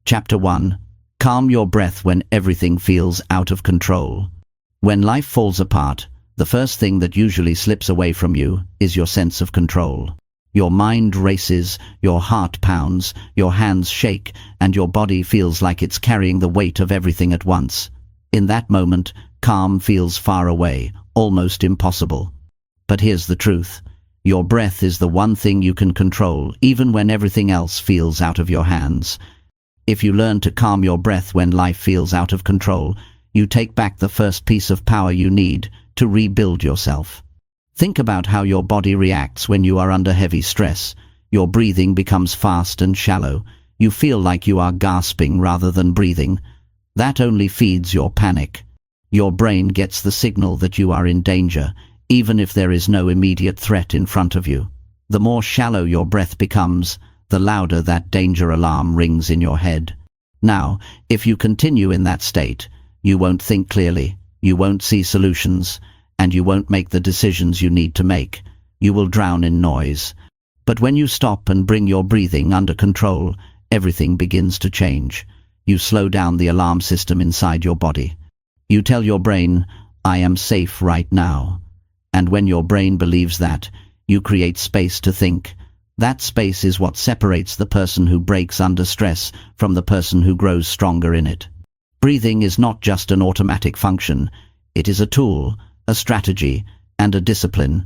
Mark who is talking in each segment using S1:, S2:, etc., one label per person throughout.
S1: Chapter 1. Calm your breath when everything feels out of control. When life falls apart, the first thing that usually slips away from you is your sense of control. Your mind races, your heart pounds, your hands shake, and your body feels like it's carrying the weight of everything at once. In that moment, calm feels far away, almost impossible. But here's the truth. Your breath is the one thing you can control, even when everything else feels out of your hands. If you learn to calm your breath when life feels out of control, you take back the first piece of power you need to rebuild yourself. Think about how your body reacts when you are under heavy stress. Your breathing becomes fast and shallow. You feel like you are gasping rather than breathing. That only feeds your panic. Your brain gets the signal that you are in danger, even if there is no immediate threat in front of you. The more shallow your breath becomes, the louder that danger alarm rings in your head. Now, if you continue in that state, you won't think clearly, you won't see solutions, and you won't make the decisions you need to make. You will drown in noise. But when you stop and bring your breathing under control, everything begins to change. You slow down the alarm system inside your body. You tell your brain, "I am safe right now." And when your brain believes that, you create space to think. That space is what separates the person who breaks under stress from the person who grows stronger in it. Breathing is not just an automatic function. It is a tool, a strategy, and a discipline.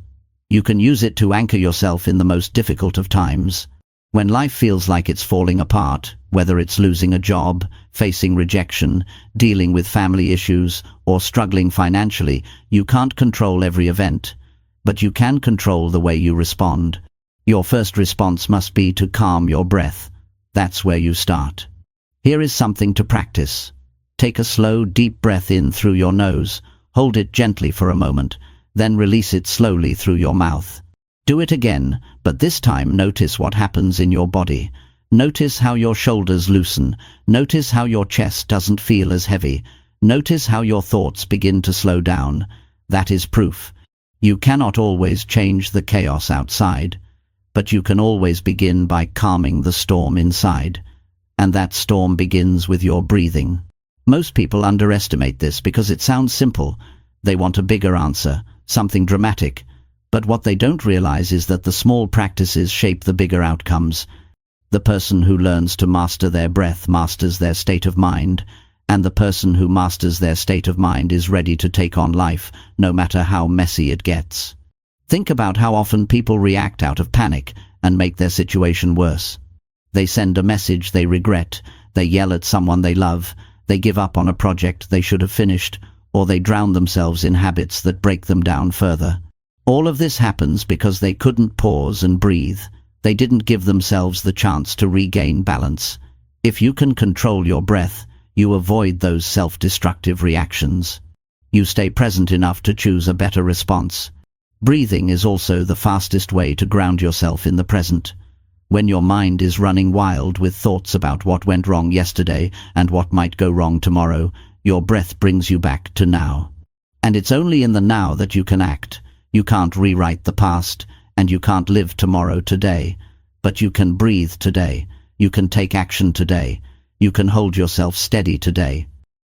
S1: You can use it to anchor yourself in the most difficult of times. When life feels like it's falling apart, whether it's losing a job, facing rejection, dealing with family issues, or struggling financially, you can't control every event, but you can control the way you respond. Your first response must be to calm your breath. That's where you start. Here is something to practice. Take a slow, deep breath in through your nose. Hold it gently for a moment, then release it slowly through your mouth. Do it again, but this time notice what happens in your body. Notice how your shoulders loosen. Notice how your chest doesn't feel as heavy. Notice how your thoughts begin to slow down. That is proof. You cannot always change the chaos outside, but you can always begin by calming the storm inside. And that storm begins with your breathing. Most people underestimate this because it sounds simple. They want a bigger answer, something dramatic. But what they don't realize is that the small practices shape the bigger outcomes. The person who learns to master their breath masters their state of mind, and the person who masters their state of mind is ready to take on life, no matter how messy it gets. Think about how often people react out of panic and make their situation worse. They send a message they regret, they yell at someone they love, they give up on a project they should have finished, or they drown themselves in habits that break them down further. All of this happens because they couldn't pause and breathe. They didn't give themselves the chance to regain balance. If you can control your breath, you avoid those self-destructive reactions. You stay present enough to choose a better response. Breathing is also the fastest way to ground yourself in the present. When your mind is running wild with thoughts about what went wrong yesterday and what might go wrong tomorrow, your breath brings you back to now. And it's only in the now that you can act. You can't rewrite the past, and you can't live tomorrow today. But you can breathe today. You can take action today. You can hold yourself steady today.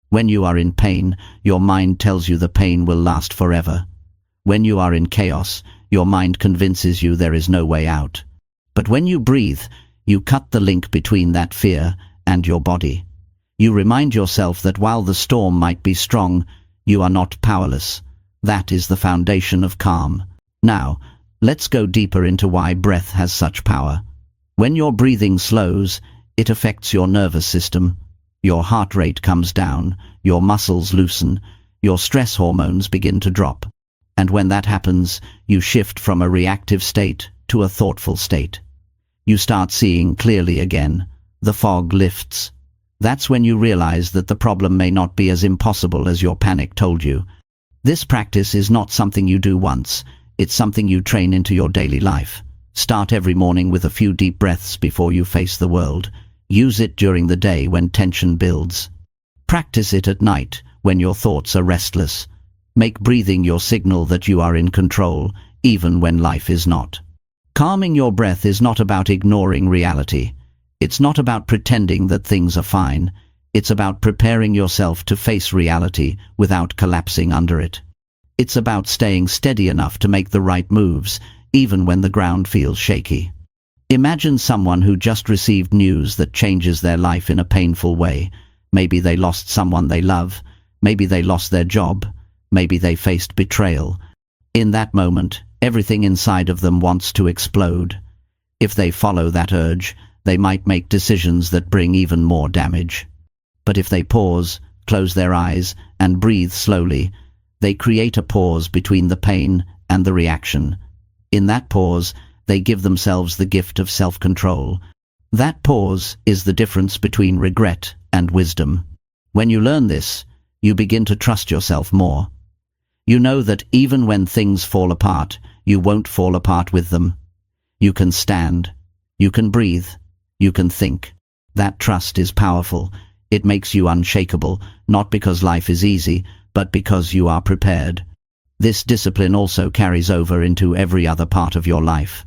S1: When you are in pain, your mind tells you the pain will last forever. When you are in chaos, your mind convinces you there is no way out. But when you breathe, you cut the link between that fear and your body. You remind yourself that while the storm might be strong, you are not powerless. That is the foundation of calm. Now, let's go deeper into why breath has such power. When your breathing slows, it affects your nervous system. Your heart rate comes down, your muscles loosen, your stress hormones begin to drop. And when that happens, you shift from a reactive state to a thoughtful state. You start seeing clearly again. The fog lifts. That's when you realize that the problem may not be as impossible as your panic told you. This practice is not something you do once. It's something you train into your daily life. Start every morning with a few deep breaths before you face the world. Use it during the day when tension builds. Practice it at night when your thoughts are restless. Make breathing your signal that you are in control, even when life is not. Calming your breath is not about ignoring reality. It's not about pretending that things are fine. It's about preparing yourself to face reality without collapsing under it. It's about staying steady enough to make the right moves, even when the ground feels shaky. Imagine someone who just received news that changes their life in a painful way. Maybe they lost someone they love. Maybe they lost their job. Maybe they faced betrayal. In that moment, everything inside of them wants to explode. If they follow that urge, they might make decisions that bring even more damage. But if they pause, close their eyes, and breathe slowly, they create a pause between the pain and the reaction. In that pause, they give themselves the gift of self-control. That pause is the difference between regret and wisdom. When you learn this, you begin to trust yourself more. You know that even when things fall apart, you won't fall apart with them. You can stand. You can breathe. You can think. That trust is powerful. It makes you unshakable, not because life is easy, but because you are prepared. This discipline also carries over into every other part of your life.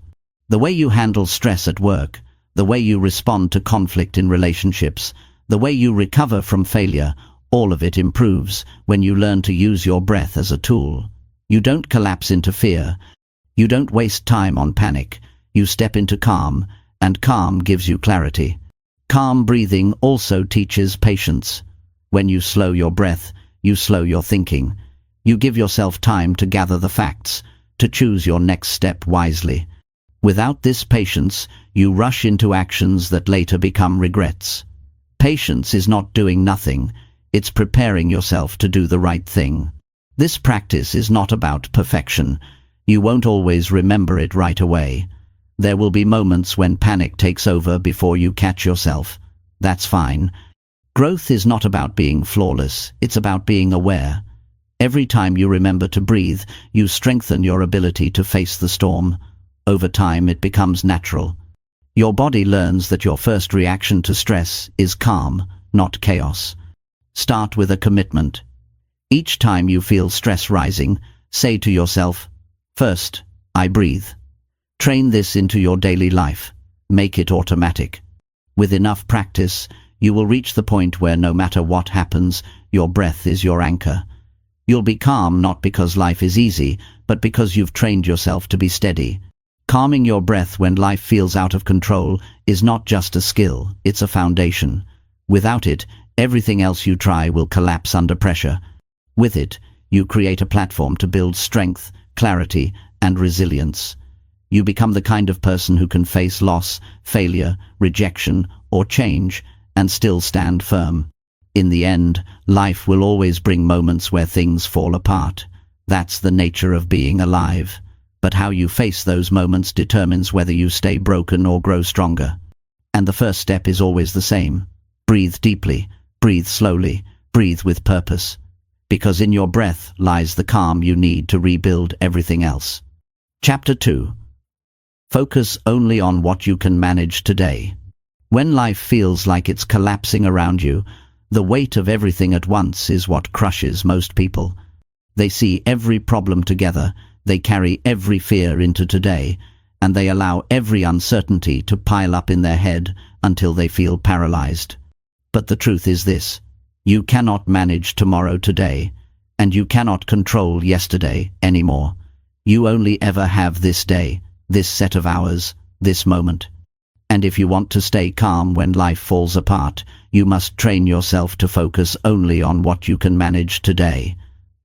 S1: The way you handle stress at work, the way you respond to conflict in relationships, the way you recover from failure, all of it improves when you learn to use your breath as a tool. You don't collapse into fear. You don't waste time on panic. You step into calm, and calm gives you clarity. Calm breathing also teaches patience. When you slow your breath, you slow your thinking. You give yourself time to gather the facts, to choose your next step wisely. Without this patience, you rush into actions that later become regrets. Patience is not doing nothing, it's preparing yourself to do the right thing. This practice is not about perfection. You won't always remember it right away. There will be moments when panic takes over before you catch yourself. That's fine. Growth is not about being flawless, it's about being aware. Every time you remember to breathe, you strengthen your ability to face the storm. Over time, it becomes natural. Your body learns that your first reaction to stress is calm, not chaos. Start with a commitment. Each time you feel stress rising, say to yourself, "First, I breathe." Train this into your daily life. Make it automatic. With enough practice, you will reach the point where no matter what happens, your breath is your anchor. You'll be calm not because life is easy, but because you've trained yourself to be steady. Calming your breath when life feels out of control is not just a skill, it's a foundation. Without it, everything else you try will collapse under pressure. With it, you create a platform to build strength, clarity, and resilience. You become the kind of person who can face loss, failure, rejection, or change, and still stand firm. In the end, life will always bring moments where things fall apart. That's the nature of being alive. But how you face those moments determines whether you stay broken or grow stronger. And the first step is always the same. Breathe deeply, breathe slowly, breathe with purpose. Because in your breath lies the calm you need to rebuild everything else. Chapter 2. Focus only on what you can manage today. When life feels like it's collapsing around you, the weight of everything at once is what crushes most people. They see every problem together, they carry every fear into today, and they allow every uncertainty to pile up in their head until they feel paralyzed. But the truth is this: you cannot manage tomorrow today, and you cannot control yesterday anymore. You only ever have this day, this set of hours, this moment. And if you want to stay calm when life falls apart, you must train yourself to focus only on what you can manage today.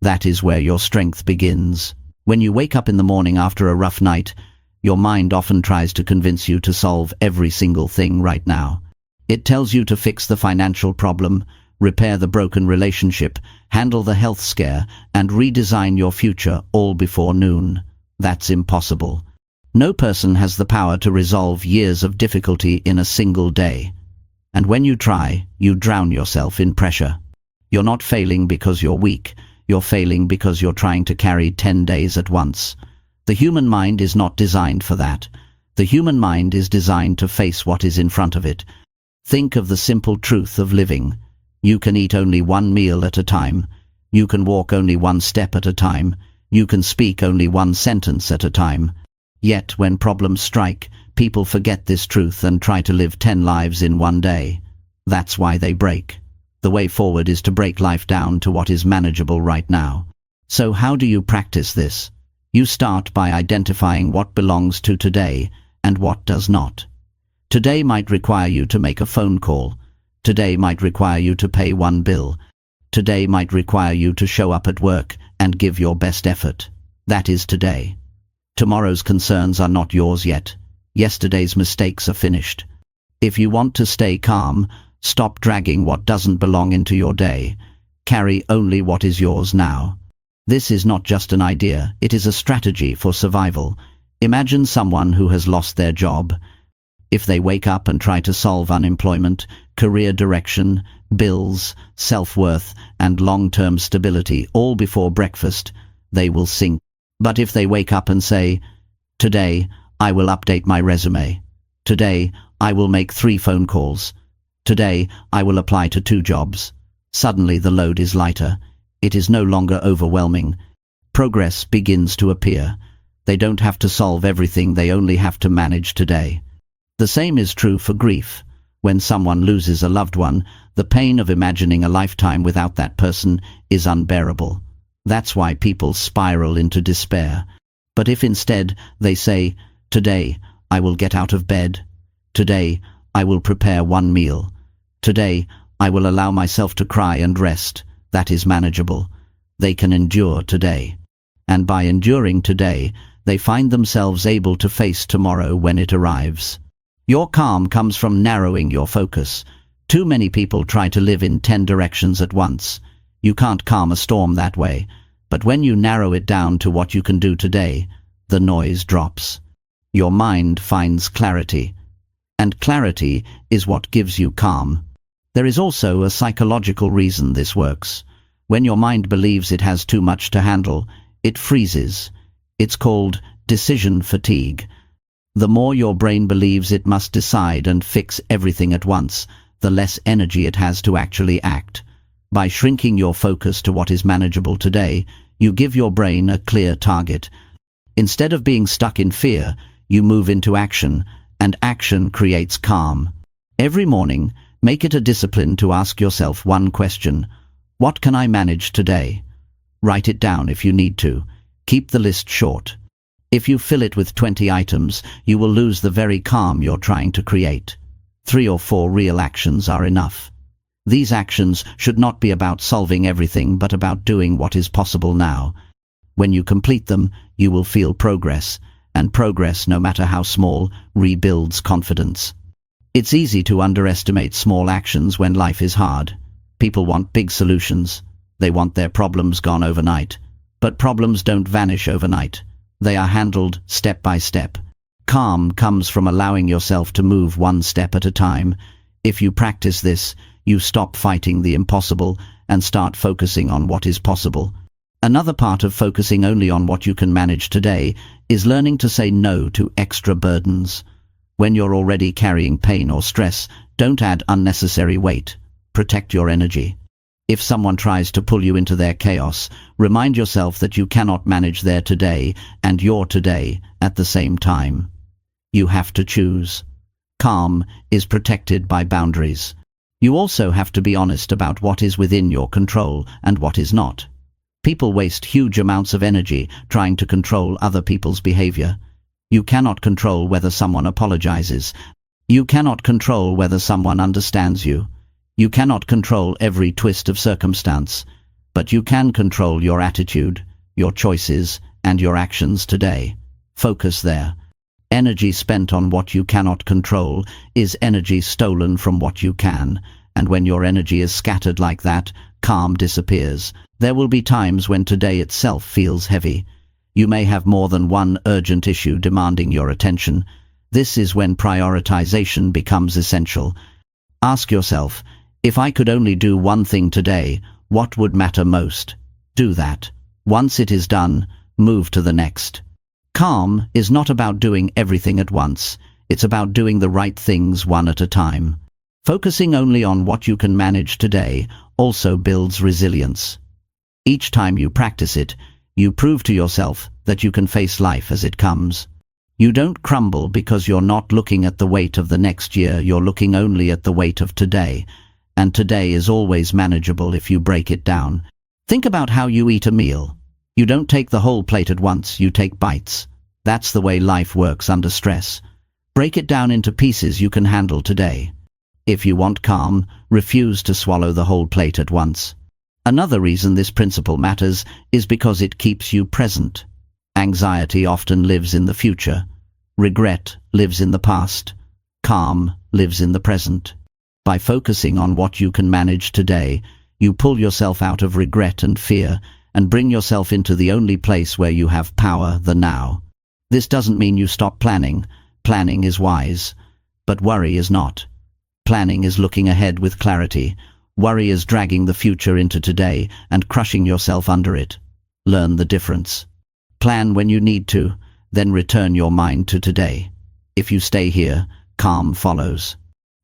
S1: That is where your strength begins. When you wake up in the morning after a rough night, your mind often tries to convince you to solve every single thing right now. It tells you to fix the financial problem, repair the broken relationship, handle the health scare, and redesign your future all before noon. That's impossible. No person has the power to resolve years of difficulty in a single day. And when you try, you drown yourself in pressure. You're not failing because you're weak. You're failing because you're trying to carry 10 days at once. The human mind is not designed for that. The human mind is designed to face what is in front of it. Think of the simple truth of living. You can eat only one meal at a time. You can walk only one step at a time. You can speak only one sentence at a time. Yet when problems strike, people forget this truth and try to live 10 lives in one day. That's why they break. The way forward is to break life down to what is manageable right now. So how do you practice this? You start by identifying what belongs to today and what does not. Today might require you to make a phone call. Today might require you to pay one bill. Today might require you to show up at work and give your best effort. That is today. Tomorrow's concerns are not yours yet. Yesterday's mistakes are finished. If you want to stay calm, stop dragging what doesn't belong into your day. Carry only what is yours now. This is not just an idea, it is a strategy for survival. Imagine someone who has lost their job. If they wake up and try to solve unemployment, career direction, bills, self-worth, and long-term stability all before breakfast, they will sink. But if they wake up and say, "Today, I will update my resume. Today, I will make 3 phone calls. Today, I will apply to 2 jobs," suddenly the load is lighter. It is no longer overwhelming. Progress begins to appear. They don't have to solve everything, they only have to manage today. The same is true for grief. When someone loses a loved one, the pain of imagining a lifetime without that person is unbearable. That's why people spiral into despair. But if instead they say, "Today, I will get out of bed. Today, I will prepare 1 meal. Today, I will allow myself to cry and rest," that is manageable. They can endure today. And by enduring today, they find themselves able to face tomorrow when it arrives. Your calm comes from narrowing your focus. Too many people try to live in 10 directions at once. You can't calm a storm that way. But when you narrow it down to what you can do today, the noise drops. Your mind finds clarity. And clarity is what gives you calm. There is also a psychological reason this works. When your mind believes it has too much to handle, it freezes. It's called decision fatigue. The more your brain believes it must decide and fix everything at once, the less energy it has to actually act. By shrinking your focus to what is manageable today, you give your brain a clear target. Instead of being stuck in fear, you move into action, and action creates calm. Every morning, make it a discipline to ask yourself one question: what can I manage today? Write it down if you need to. Keep the list short. If you fill it with 20 items, you will lose the very calm you're trying to create. 3 or 4 real actions are enough. These actions should not be about solving everything, but about doing what is possible now. When you complete them, you will feel progress, and progress, no matter how small, rebuilds confidence. It's easy to underestimate small actions when life is hard. People want big solutions. They want their problems gone overnight. But problems don't vanish overnight. They are handled step by step. Calm comes from allowing yourself to move 1 step at a time. If you practice this, you stop fighting the impossible and start focusing on what is possible. Another part of focusing only on what you can manage today is learning to say no to extra burdens. When you're already carrying pain or stress, don't add unnecessary weight. Protect your energy. If someone tries to pull you into their chaos, remind yourself that you cannot manage their today and your today at the same time. You have to choose. Calm is protected by boundaries. You also have to be honest about what is within your control and what is not. People waste huge amounts of energy trying to control other people's behavior. You cannot control whether someone apologizes. You cannot control whether someone understands you. You cannot control every twist of circumstance, but you can control your attitude, your choices, and your actions today. Focus there. Energy spent on what you cannot control is energy stolen from what you can, and when your energy is scattered like that, calm disappears. There will be times when today itself feels heavy. You may have more than one urgent issue demanding your attention. This is when prioritization becomes essential. Ask yourself, if I could only do one thing today, what would matter most? Do that. Once it is done, move to the next. Calm is not about doing everything at once. It's about doing the right things one at a time. Focusing only on what you can manage today also builds resilience. Each time you practice it, you prove to yourself that you can face life as it comes. You don't crumble because you're not looking at the weight of the next year, you're looking only at the weight of today. And today is always manageable if you break it down. Think about how you eat a meal. You don't take the whole plate at once, you take bites. That's the way life works under stress. Break it down into pieces you can handle today. If you want calm, refuse to swallow the whole plate at once. Another reason this principle matters is because it keeps you present. Anxiety often lives in the future. Regret lives in the past. Calm lives in the present. By focusing on what you can manage today, you pull yourself out of regret and fear and bring yourself into the only place where you have power, the now. This doesn't mean you stop planning. Planning is wise, but worry is not. Planning is looking ahead with clarity. Worry is dragging the future into today and crushing yourself under it. Learn the difference. Plan when you need to, then return your mind to today. If you stay here, calm follows.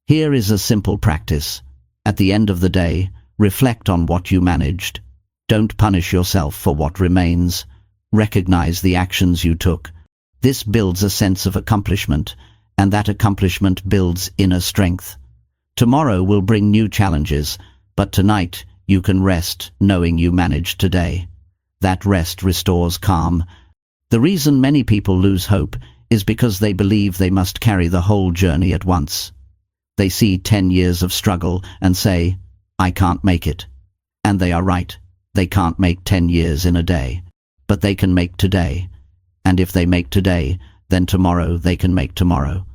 S1: Here is a simple practice. At the end of the day, reflect on what you managed. Don't punish yourself for what remains. Recognize the actions you took. This builds a sense of accomplishment, and that accomplishment builds inner strength. Tomorrow will bring new challenges, but tonight you can rest knowing you managed today. That rest restores calm. The reason many people lose hope is because they believe they must carry the whole journey at once. They see 10 years of struggle and say, I can't make it. And they are right. They can't make 10 years in a day. But they can make today. And if they make today, then tomorrow they can make tomorrow.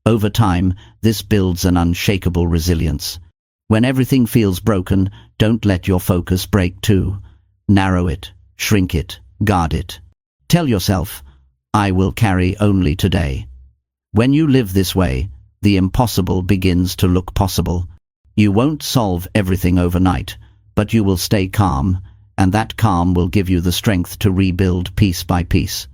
S1: Over time, this builds an unshakable resilience. When everything feels broken, don't let your focus break too. Narrow it, shrink it, guard it. Tell yourself, I will carry only today. When you live this way, the impossible begins to look possible. You won't solve everything overnight, but you will stay calm, and that calm will give you the strength to rebuild piece by piece.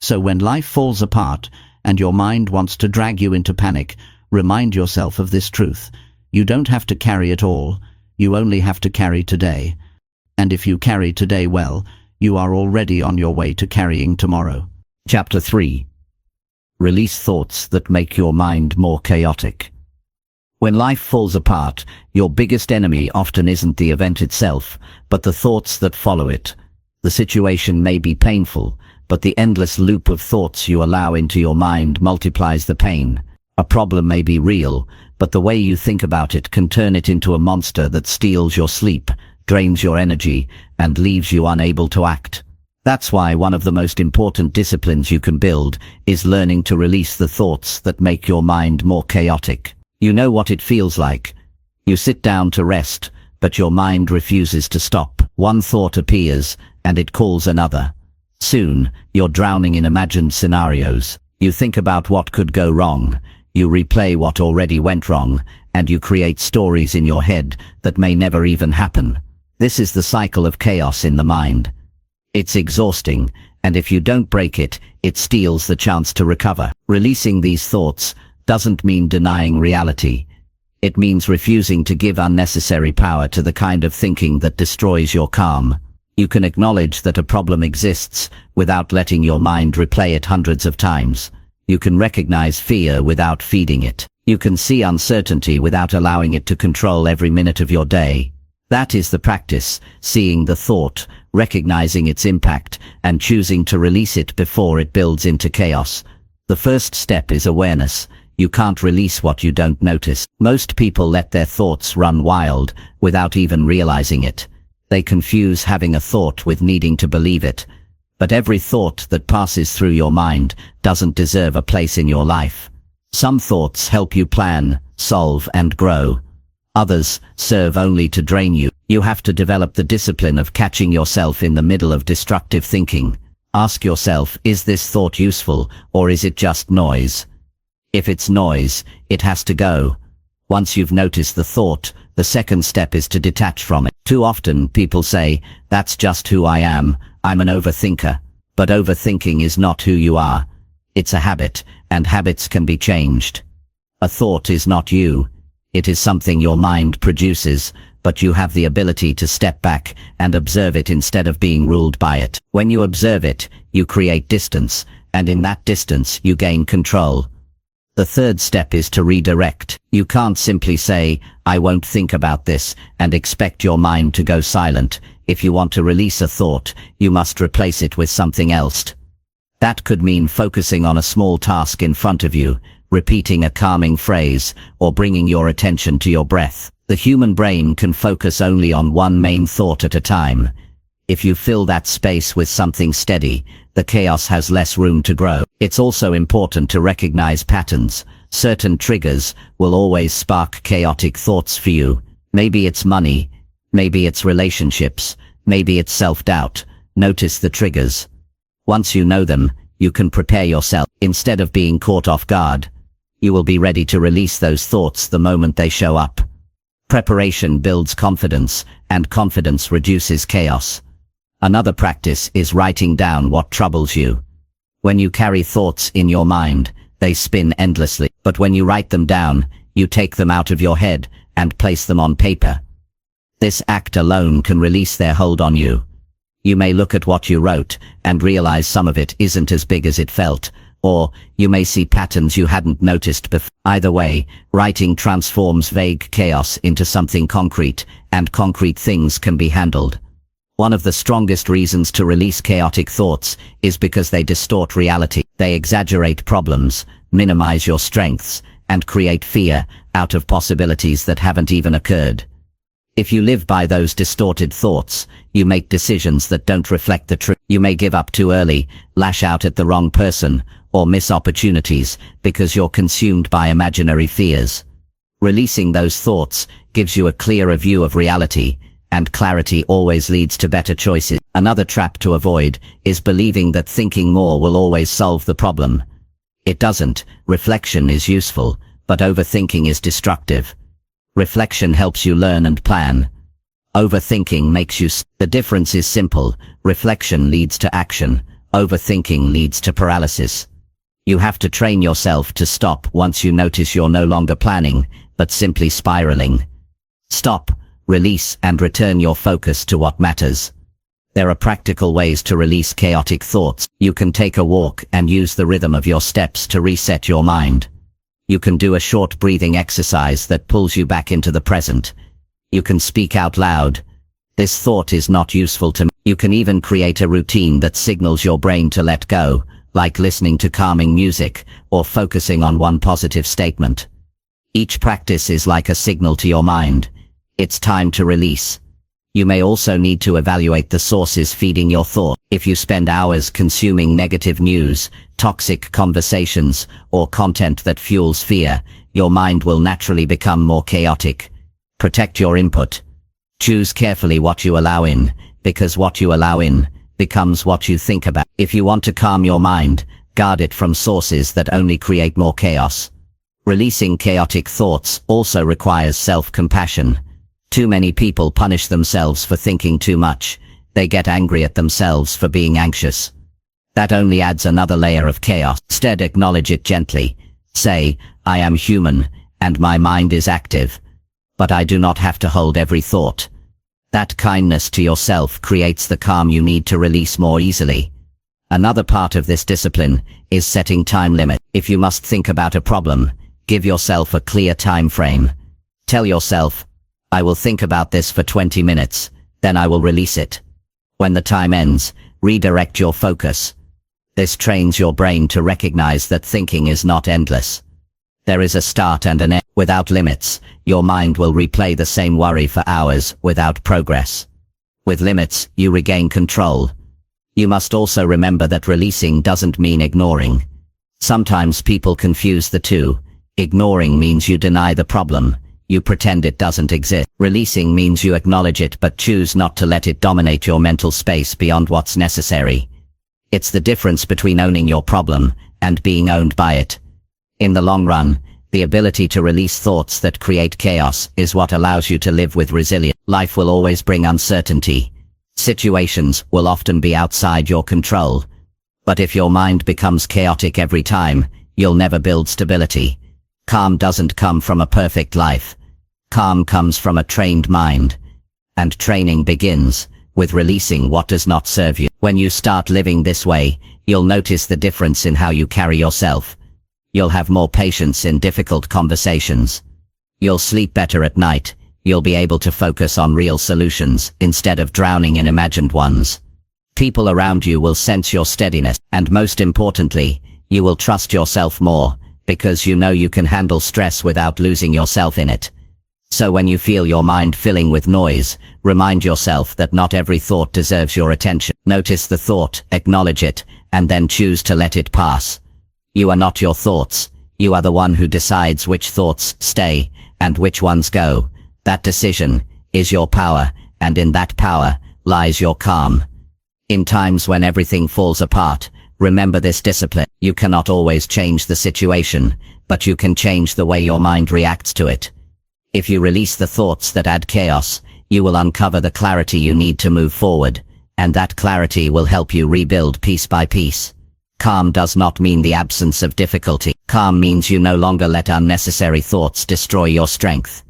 S1: So when life falls apart and your mind wants to drag you into panic, remind yourself of this truth. You don't have to carry it all, you only have to carry today. And if you carry today well, you are already on your way to carrying tomorrow.
S2: Chapter 3. Release thoughts that make your mind more chaotic. When life falls apart, your biggest enemy often isn't the event itself, but the thoughts that follow it. The situation may be painful, but the endless loop of thoughts you allow into your mind multiplies the pain. A problem may be real, but the way you think about it can turn it into a monster that steals your sleep, drains your energy, and leaves you unable to act. That's why one of the most important disciplines you can build is learning to release the thoughts that make your mind more chaotic. You know what it feels like. You sit down to rest, but your mind refuses to stop. One thought appears, and it calls another. Soon, you're drowning in imagined scenarios. You think about what could go wrong. You replay what already went wrong, and you create stories in your head that may never even happen. This is the cycle of chaos in the mind. It's exhausting, and if you don't break it, it steals the chance to recover. Releasing these thoughts doesn't mean denying reality. It means refusing to give unnecessary power to the kind of thinking that destroys your calm. You can acknowledge that a problem exists without letting your mind replay it hundreds of times. You can recognize fear without feeding it. You can see uncertainty without allowing it to control every minute of your day. That is the practice, seeing the thought, recognizing its impact, and choosing to release it before it builds into chaos. The first step is awareness. You can't release what you don't notice. Most people let their thoughts run wild without even realizing it. They confuse having a thought with needing to believe it. But every thought that passes through your mind doesn't deserve a place in your life. Some thoughts help you plan, solve, and grow. Others serve only to drain you. You have to develop the discipline of catching yourself in the middle of destructive thinking. Ask yourself, is this thought useful, or is it just noise? If it's noise, it has to go. Once you've noticed the thought, the second step is to detach from it. Too often people say, that's just who I am, I'm an overthinker. But overthinking is not who you are. It's a habit, and habits can be changed. A thought is not you. It is something your mind produces, but you have the ability to step back and observe it instead of being ruled by it. When you observe it, you create distance, and in that distance you gain control. The third step is to redirect. You can't simply say, "I won't think about this," and expect your mind to go silent. If you want to release a thought, you must replace it with something else. That could mean focusing on a small task in front of you, repeating a calming phrase, or bringing your attention to your breath. The human brain can focus only on one main thought at a time. If you fill that space with something steady, the chaos has less room to grow. It's also important to recognize patterns. Certain triggers will always spark chaotic thoughts for you. Maybe it's money, maybe it's relationships, maybe it's self-doubt. Notice the triggers. Once you know them, you can prepare yourself. Instead of being caught off guard, you will be ready to release those thoughts the moment they show up. Preparation builds confidence, and confidence reduces chaos. Another practice is writing down what troubles you. When you carry thoughts in your mind, they spin endlessly. But when you write them down, you take them out of your head and place them on paper. This act alone can release their hold on you. You may look at what you wrote and realize some of it isn't as big as it felt, or you may see patterns you hadn't noticed before. Either way, writing transforms vague chaos into something concrete, and concrete things can be handled. One of the strongest reasons to release chaotic thoughts is because they distort reality. They exaggerate problems, minimize your strengths, and create fear out of possibilities that haven't even occurred. If you live by those distorted thoughts, you make decisions that don't reflect the truth. You may give up too early, lash out at the wrong person, or miss opportunities because you're consumed by imaginary fears. Releasing those thoughts gives you a clearer view of reality, and clarity always leads to better choices. Another trap to avoid is believing that thinking more will always solve the problem. It doesn't. Reflection is useful, but overthinking is destructive. Reflection helps you learn and plan. Overthinking makes you The difference is simple. Reflection leads to action. Overthinking leads to paralysis. You have to train yourself to stop once you notice you're no longer planning, but simply spiraling. Stop, release, and return your focus to what matters. There are practical ways to release chaotic thoughts. You can take a walk and use the rhythm of your steps to reset your mind. You can do a short breathing exercise that pulls you back into the present. You can speak out loud. "This thought is not useful to me." You can even create a routine that signals your brain to let go, like listening to calming music or focusing on one positive statement. Each practice is like a signal to your mind. It's time to release. You may also need to evaluate the sources feeding your thought. If you spend hours consuming negative news, toxic conversations, or content that fuels fear, your mind will naturally become more chaotic. Protect your input. Choose carefully what you allow in, because what you allow in becomes what you think about. If you want to calm your mind, guard it from sources that only create more chaos. Releasing chaotic thoughts also requires self-compassion. Too many people punish themselves for thinking too much. They get angry at themselves for being anxious. That only adds another layer of chaos. Instead, acknowledge it gently. Say, "I am human, and my mind is active. But I do not have to hold every thought." That kindness to yourself creates the calm you need to release more easily. Another part of this discipline is setting time limits. If you must think about a problem, give yourself a clear time frame. Tell yourself, "I will think about this for 20 minutes, then I will release it." When the time ends, redirect your focus. This trains your brain to recognize that thinking is not endless. There is a start and an end. Without limits, your mind will replay the same worry for hours without progress. With limits, you regain control. You must also remember that releasing doesn't mean ignoring. Sometimes people confuse the two. Ignoring means you deny the problem. You pretend it doesn't exist. Releasing means you acknowledge it but choose not to let it dominate your mental space beyond what's necessary. It's the difference between owning your problem and being owned by it. In the long run, the ability to release thoughts that create chaos is what allows you to live with resilience. Life will always bring uncertainty. Situations will often be outside your control. But if your mind becomes chaotic every time, you'll never build stability. Calm doesn't come from a perfect life. Calm comes from a trained mind. And training begins with releasing what does not serve you. When you start living this way, you'll notice the difference in how you carry yourself. You'll have more patience in difficult conversations. You'll sleep better at night. You'll be able to focus on real solutions instead of drowning in imagined ones. People around you will sense your steadiness, and most importantly, you will trust yourself more, because you know you can handle stress without losing yourself in it. So when you feel your mind filling with noise, remind yourself that not every thought deserves your attention. Notice the thought, acknowledge it, and then choose to let it pass. You are not your thoughts. You are the one who decides which thoughts stay and which ones go. That decision is your power, and in that power lies your calm. In times when everything falls apart, remember this discipline. You cannot always change the situation, but you can change the way your mind reacts to it. If you release the thoughts that add chaos, you will uncover the clarity you need to move forward, and that clarity will help you rebuild piece by piece. Calm does not mean the absence of difficulty. Calm means you no longer let unnecessary thoughts destroy your strength.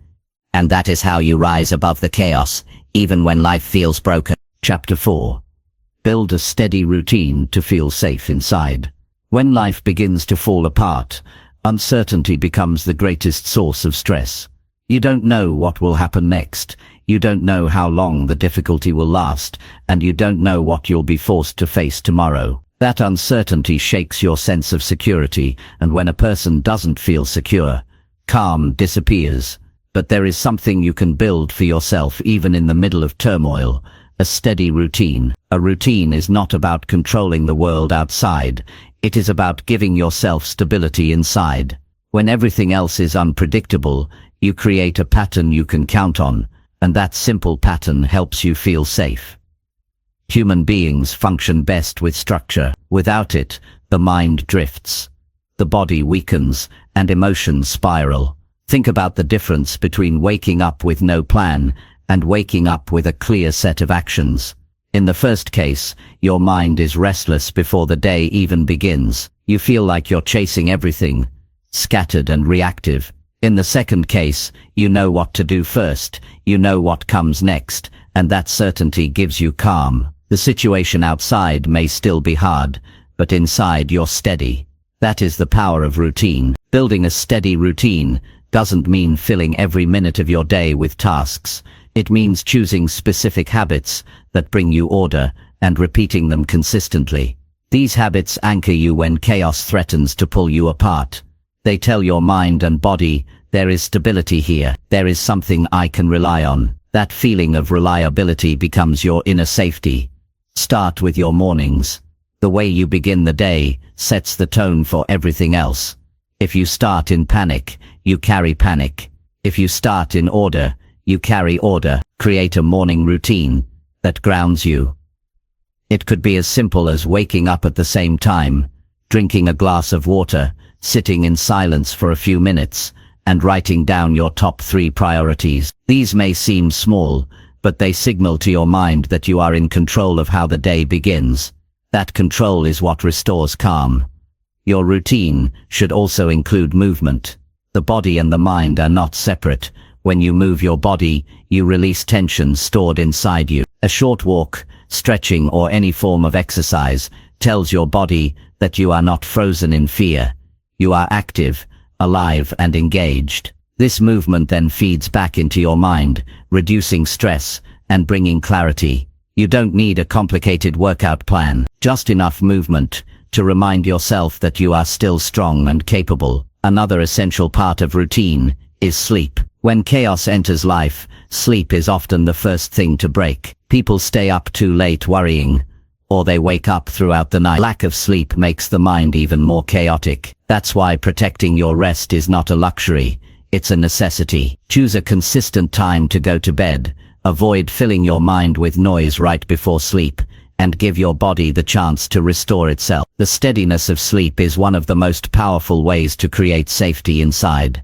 S2: And that is how you rise above the chaos, even when life feels broken.
S1: Chapter 4. Build a steady routine to feel safe inside. When life begins to fall apart, uncertainty becomes the greatest source of stress. You don't know what will happen next. You don't know how long the difficulty will last, and you don't know what you'll be forced to face tomorrow. That uncertainty shakes your sense of security, and when a person doesn't feel secure, calm disappears. But there is something you can build for yourself even in the middle of turmoil: a steady routine. A routine is not about controlling the world outside. It is about giving yourself stability inside. When everything else is unpredictable, you create a pattern you can count on, and that simple pattern helps you feel safe. Human beings function best with structure. Without it, the mind drifts. The body weakens, and emotions spiral. Think about the difference between waking up with no plan and waking up with a clear set of actions. In the first case, your mind is restless before the day even begins. You feel like you're chasing everything, scattered and reactive. In the second case, you know what to do first, you know what comes next, and that certainty gives you calm. The situation outside may still be hard, but inside you're steady. That is the power of routine. Building a steady routine doesn't mean filling every minute of your day with tasks. It means choosing specific habits that bring you order and repeating them consistently. These habits anchor you when chaos threatens to pull you apart. They tell your mind and body, there is stability here, there is something I can rely on. That feeling of reliability becomes your inner safety. Start with your mornings. The way you begin the day sets the tone for everything else. If you start in panic, you carry panic. If you start in order, you carry order. Create a morning routine that grounds you. It could be as simple as waking up at the same time, drinking a glass of water, sitting in silence for a few minutes, and writing down your top 3 priorities. These may seem small, but they signal to your mind that you are in control of how the day begins. That control is what restores calm. Your routine should also include movement. The body and the mind are not separate. When you move your body, you release tension stored inside you. A short walk, stretching, or any form of exercise tells your body that you are not frozen in fear. You are active, alive, and engaged. This movement then feeds back into your mind, reducing stress and bringing clarity. You don't need a complicated workout plan, just enough movement to remind yourself that you are still strong and capable. Another essential part of routine is sleep. When chaos enters life, sleep is often the first thing to break. People stay up too late worrying, or they wake up throughout the night. Lack of sleep makes the mind even more chaotic. That's why protecting your rest is not a luxury, it's a necessity. Choose a consistent time to go to bed. Avoid filling your mind with noise right before sleep, and give your body the chance to restore itself. The steadiness of sleep is one of the most powerful ways to create safety inside.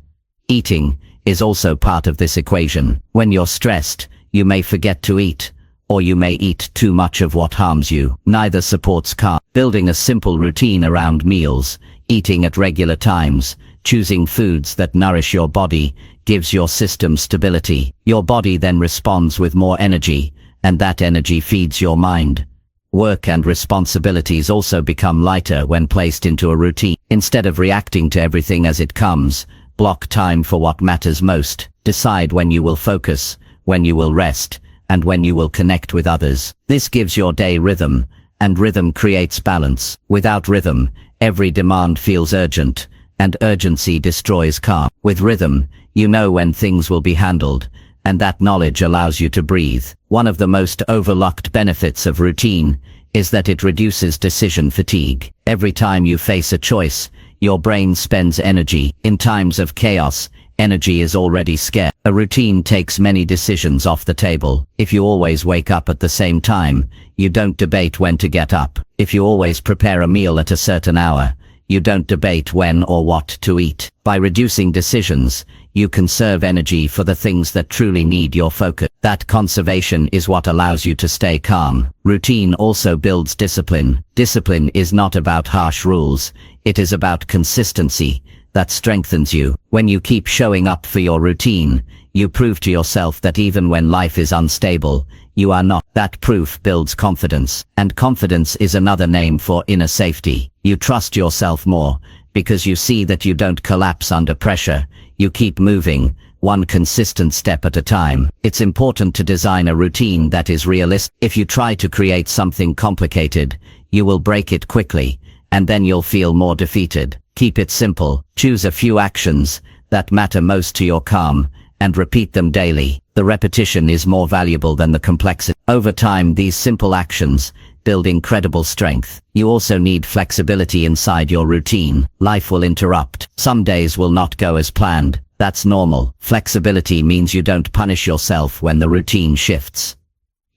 S1: Eating is also part of this equation. When you're stressed, you may forget to eat, or you may eat too much of what harms you. Neither supports calm. Building a simple routine around meals, eating at regular times, choosing foods that nourish your body, gives your system stability. Your body then responds with more energy, and that energy feeds your mind.
S2: Work and responsibilities also become lighter when placed into a routine. Instead of reacting to everything as it comes, block time for what matters most. Decide when you will focus, when you will rest, and when you will connect with others. This gives your day rhythm, and rhythm creates balance. Without rhythm, every demand feels urgent, and urgency destroys calm. With rhythm, you know when things will be handled, and that knowledge allows you to breathe. One of the most overlooked benefits of routine is that it reduces decision fatigue. Every time you face a choice, your brain spends energy. In times of chaos, energy is already scarce. A routine takes many decisions off the table. If you always wake up at the same time, you don't debate when to get up. If you always prepare a meal at a certain hour, you don't debate when or what to eat. By reducing decisions, you conserve energy for the things that truly need your focus. That conservation is what allows you to stay calm. Routine also builds discipline. Discipline is not about harsh rules. It is about consistency that strengthens you. When you keep showing up for your routine, you prove to yourself that even when life is unstable, you are not. That proof builds confidence. And confidence is another name for inner safety. You trust yourself more because you see that you don't collapse under pressure. You keep moving, one consistent step at a time. It's important to design a routine that is realistic. If you try to create something complicated, you will break it quickly, and then you'll feel more defeated. Keep it simple. Choose a few actions that matter most to your calm, and repeat them daily. The repetition is more valuable than the complexity. Over time, these simple actions build incredible strength. You also need flexibility inside your routine. Life will interrupt. Some days will not go as planned. That's normal. Flexibility means you don't punish yourself when the routine shifts.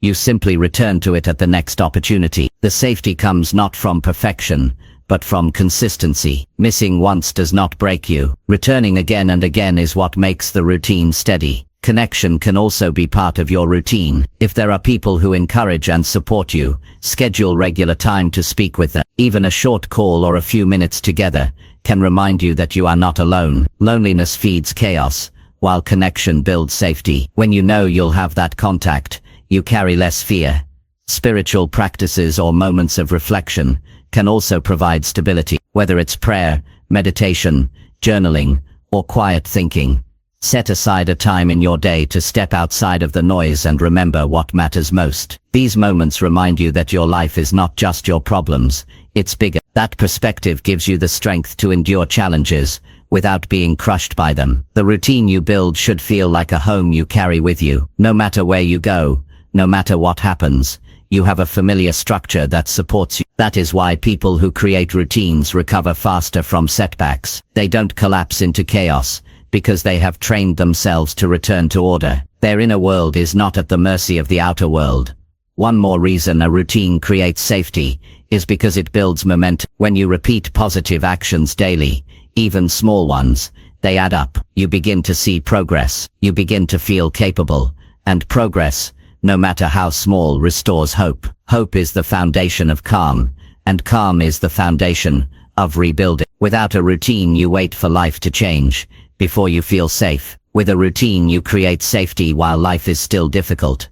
S2: You simply return to it at the next opportunity. The safety comes not from perfection, but from consistency. Missing once does not break you. Returning again and again is what makes the routine steady. Connection can also be part of your routine. If there are people who encourage and support you, schedule regular time to speak with them. Even a short call or a few minutes together can remind you that you are not alone. Loneliness feeds chaos, while connection builds safety. When you know you'll have that contact, you carry less fear. Spiritual practices or moments of reflection can also provide stability, whether it's prayer, meditation, journaling, or quiet thinking. Set aside a time in your day to step outside of the noise and remember what matters most. These moments remind you that your life is not just your problems, it's bigger. That perspective gives you the strength to endure challenges without being crushed by them. The routine you build should feel like a home you carry with you. No matter where you go, no matter what happens, you have a familiar structure that supports you. That is why people who create routines recover faster from setbacks. They don't collapse into chaos, because they have trained themselves to return to order. Their inner world is not at the mercy of the outer world. One more reason a routine creates safety is because it builds momentum. When you repeat positive actions daily, even small ones, they add up. You begin to see progress. You begin to feel capable. And progress, no matter how small, restores hope. Hope is the foundation of calm, and calm is the foundation of rebuilding. Without a routine, you wait for life to change before you feel safe. With a routine, you create safety while life is still difficult.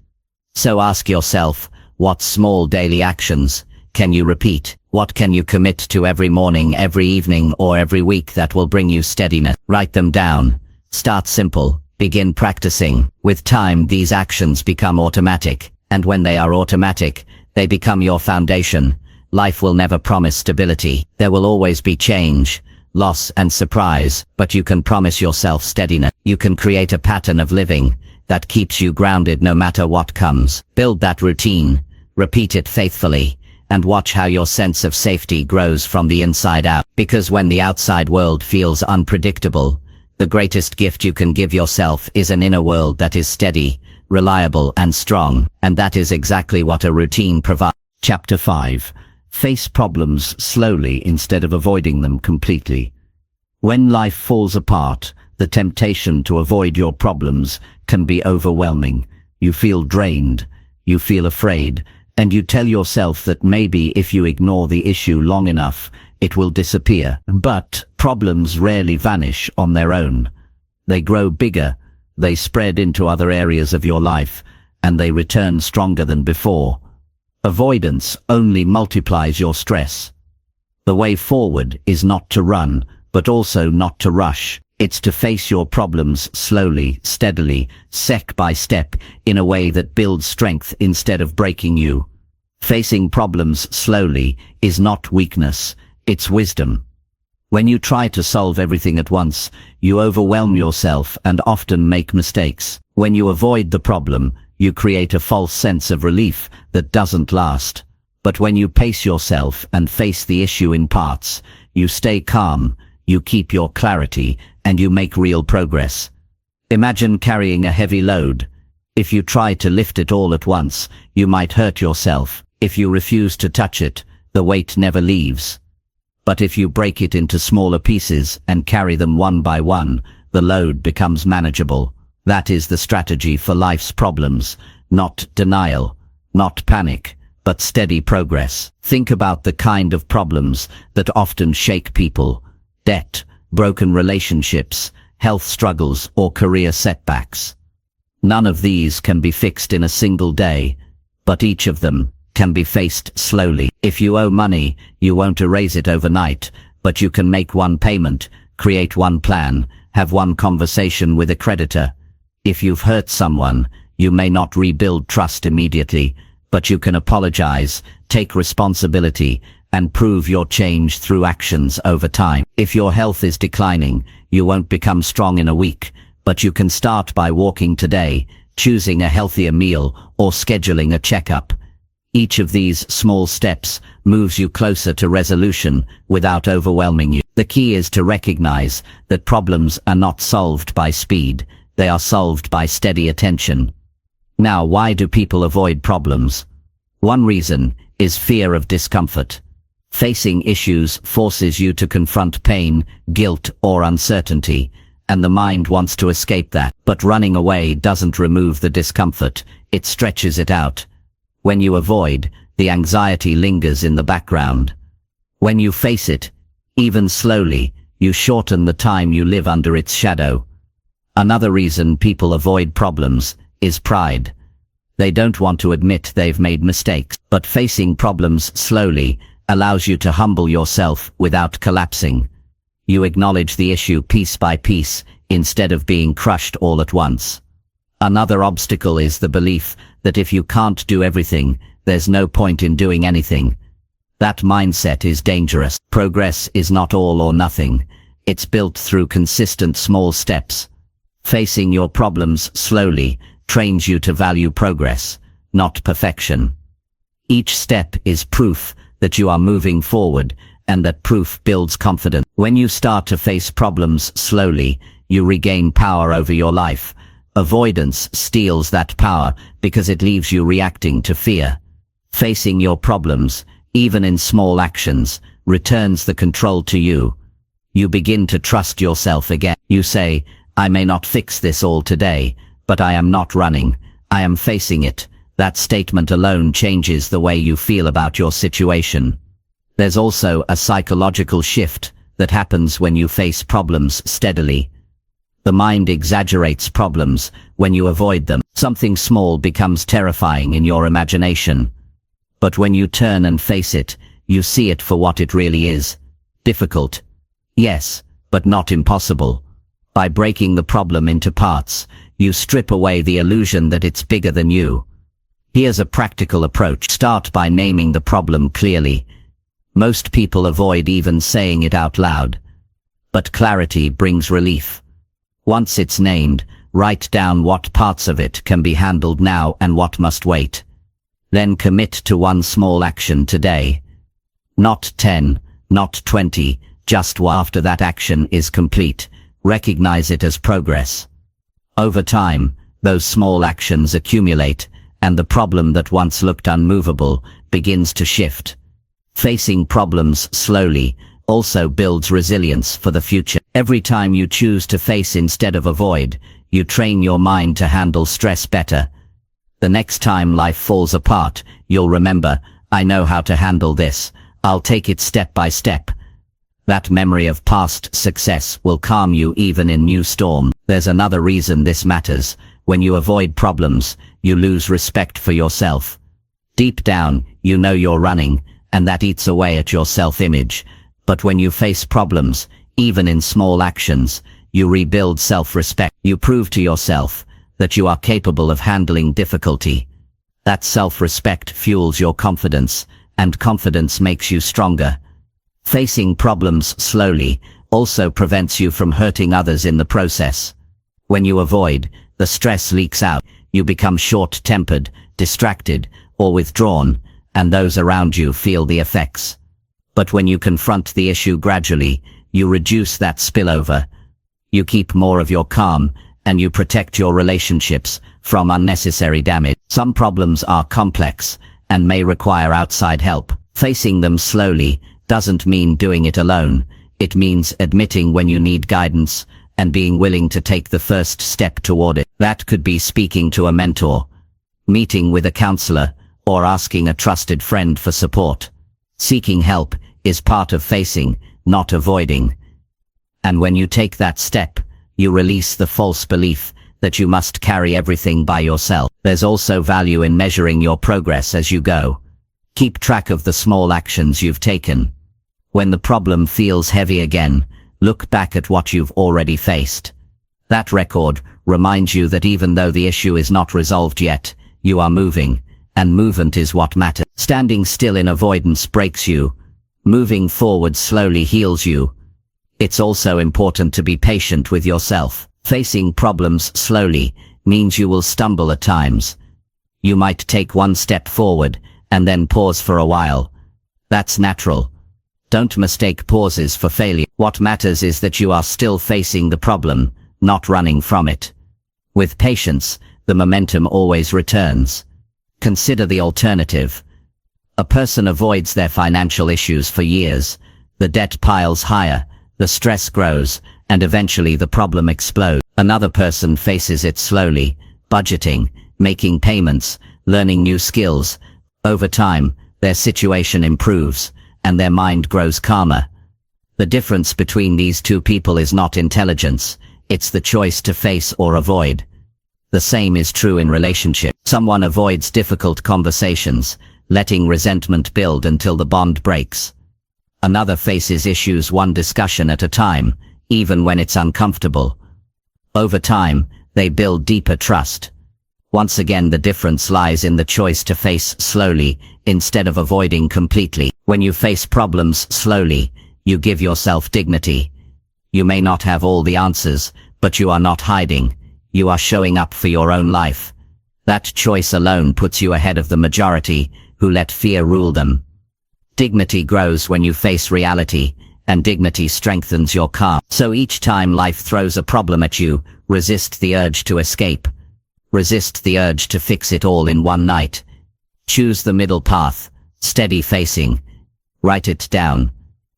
S2: So ask yourself, what small daily actions can you repeat? What can you commit to every morning, every evening, or every week that will bring you steadiness? Write them down. Start simple. Begin practicing. With time, these actions become automatic, and when they are automatic, they become your foundation. Life will never promise stability. There will always be change, loss, and surprise, but you can promise yourself steadiness. You can create a pattern of living that keeps you grounded no matter what comes. Build that routine, repeat it faithfully, and watch how your sense of safety grows from the inside out. Because when the outside world feels unpredictable, the greatest gift you can give yourself is an inner world that is steady, reliable, and strong, and that is exactly what a routine provides. Chapter 5. Face problems slowly instead of avoiding them completely. When life falls apart, the temptation to avoid your problems can be overwhelming. You feel drained, you feel afraid, and you tell yourself that maybe if you ignore the issue long enough, it will disappear. But problems rarely vanish on their own. They grow bigger, they spread into other areas of your life, and they return stronger than before. Avoidance only multiplies your stress. The way forward is not to run, but also not to rush. It's to face your problems slowly, steadily, step by step, in a way that builds strength instead of breaking you. Facing problems slowly is not weakness, it's wisdom. When you try to solve everything at once, you overwhelm yourself and often make mistakes. When you avoid the problem, you create a false sense of relief that doesn't last. But when you pace yourself and face the issue in parts, you stay calm, you keep your clarity, and you make real progress. Imagine carrying a heavy load. If you try to lift it all at once, you might hurt yourself. If you refuse to touch it, the weight never leaves. But if you break it into smaller pieces and carry them one by one, the load becomes manageable. That is the strategy for life's problems, not denial, not panic, but steady progress. Think about the kind of problems that often shake people: debt, broken relationships, health struggles, or career setbacks. None of these can be fixed in a single day, but each of them can be faced slowly. If you owe money, you won't erase it overnight, but you can make one payment, create one plan, have one conversation with a creditor. If you've hurt someone, you may not rebuild trust immediately, but you can apologize, take responsibility, and prove your change through actions over time. If your health is declining, you won't become strong in a week, but you can start by walking today, choosing a healthier meal, or scheduling a checkup. Each of these small steps moves you closer to resolution without overwhelming you. The key is to recognize that problems are not solved by speed, they are solved by steady attention. Now, why do people avoid problems? One reason is fear of discomfort. Facing issues forces you to confront pain, guilt, or uncertainty, and the mind wants to escape that. But running away doesn't remove the discomfort, it stretches it out. When you avoid, the anxiety lingers in the background. When you face it, even slowly, you shorten the time you live under its shadow. Another reason people avoid problems is pride. They don't want to admit they've made mistakes, but facing problems slowly allows you to humble yourself without collapsing. You acknowledge the issue piece by piece instead of being crushed all at once. Another obstacle is the belief that if you can't do everything, there's no point in doing anything. That mindset is dangerous. Progress is not all or nothing. It's built through consistent small steps. Facing your problems slowly trains you to value progress, not perfection. Each step is proof that you are moving forward, and that proof builds confidence. When you start to face problems slowly, you regain power over your life. Avoidance steals that power because it leaves you reacting to fear. Facing your problems, even in small actions, returns the control to you. You begin to trust yourself again. You say, "I may not fix this all today, but I am not running, I am facing it." That statement alone changes the way you feel about your situation. There's also a psychological shift that happens when you face problems steadily. The mind exaggerates problems when you avoid them. Something small becomes terrifying in your imagination. But when you turn and face it, you see it for what it really is. Difficult. Yes, but not impossible. By breaking the problem into parts, you strip away the illusion that it's bigger than you. Here's a practical approach. Start by naming the problem clearly. Most people avoid even saying it out loud. But clarity brings relief. Once it's named, write down what parts of it can be handled now and what must wait. Then commit to one small action today. Not 10, not 20, just one. After that action is complete, recognize it as progress. Over time, those small actions accumulate, and the problem that once looked unmovable begins to shift. Facing problems slowly also builds resilience for the future. Every time you choose to face instead of avoid, you train your mind to handle stress better. The next time life falls apart, you'll remember, "I know how to handle this. I'll take it step by step." That memory of past success will calm you even in new storms. There's another reason this matters. When you avoid problems, you lose respect for yourself. Deep down, you know you're running, and that eats away at your self-image. But when you face problems, even in small actions, you rebuild self-respect. You prove to yourself that you are capable of handling difficulty. That self-respect fuels your confidence, and confidence makes you stronger. Facing problems slowly also prevents you from hurting others in the process. When you avoid, the stress leaks out. You become short-tempered, distracted, or withdrawn, and those around you feel the effects. But when you confront the issue gradually, you reduce that spillover. You keep more of your calm, and you protect your relationships from unnecessary damage. Some problems are complex and may require outside help. Facing them slowly doesn't mean doing it alone. It means admitting when you need guidance and being willing to take the first step toward it. That could be speaking to a mentor, meeting with a counselor, or asking a trusted friend for support. Seeking help is part of facing, not avoiding. And when you take that step, you release the false belief that you must carry everything by yourself. There's also value in measuring your progress as you go. Keep track of the small actions you've taken. When the problem feels heavy again, look back at what you've already faced. That record reminds you that even though the issue is not resolved yet, you are moving, and movement is what matters. Standing still in avoidance breaks you. Moving forward slowly heals you. It's also important to be patient with yourself. Facing problems slowly means you will stumble at times. You might take one step forward and then pause for a while. That's natural. Don't mistake pauses for failure. What matters is that you are still facing the problem, not running from it. With patience, the momentum always returns. Consider the alternative. A person avoids their financial issues for years. The debt piles higher, the stress grows, and eventually the problem explodes. Another person faces it slowly, budgeting, making payments, learning new skills. Over time, their situation improves, and their mind grows calmer. The difference between these two people is not intelligence, it's the choice to face or avoid. The same is true in relationship. Someone avoids difficult conversations, letting resentment build until the bond breaks. Another faces issues one discussion at a time, even when it's uncomfortable. Over time, they build deeper trust. Once again, the difference lies in the choice to face slowly, instead of avoiding completely. When you face problems slowly, you give yourself dignity. You may not have all the answers, but you are not hiding. You are showing up for your own life. That choice alone puts you ahead of the majority, who let fear rule them. Dignity grows when you face reality, and dignity strengthens your calm. So each time life throws a problem at you, resist the urge to escape. Resist the urge to fix it all in one night. Choose the middle path, steady facing. Write it down.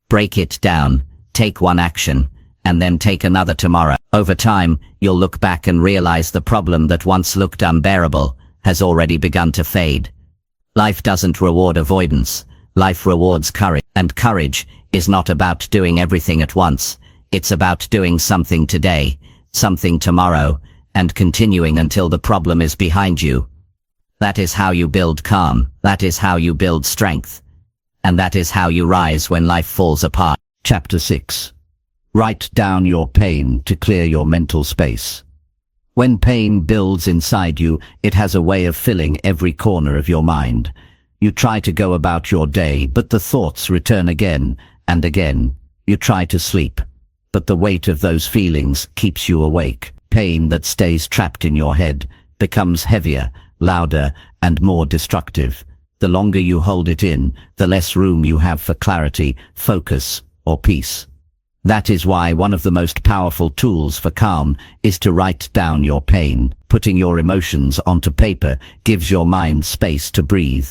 S2: Break it down. Take one action, and then take another tomorrow. Over time, you'll look back and realize the problem that once looked unbearable has already begun to fade. Life doesn't reward avoidance. Life rewards courage. And courage is not about doing everything at once. It's about doing something today, something tomorrow, and continuing until the problem is behind you. That is how you build calm. That is how you build strength. And that is how you rise when life falls apart.
S1: Chapter 6. Write down your pain to clear your mental space. When pain builds inside you, it has a way of filling every corner of your mind. You try to go about your day, but the thoughts return again and again. You try to sleep, but the weight of those feelings keeps you awake. Pain that stays trapped in your head becomes heavier, louder, and more destructive. The longer you hold it in, the less room you have for clarity, focus, or peace. That is why one of the most powerful tools for calm is to write down your pain. Putting your emotions onto paper gives your mind space to breathe.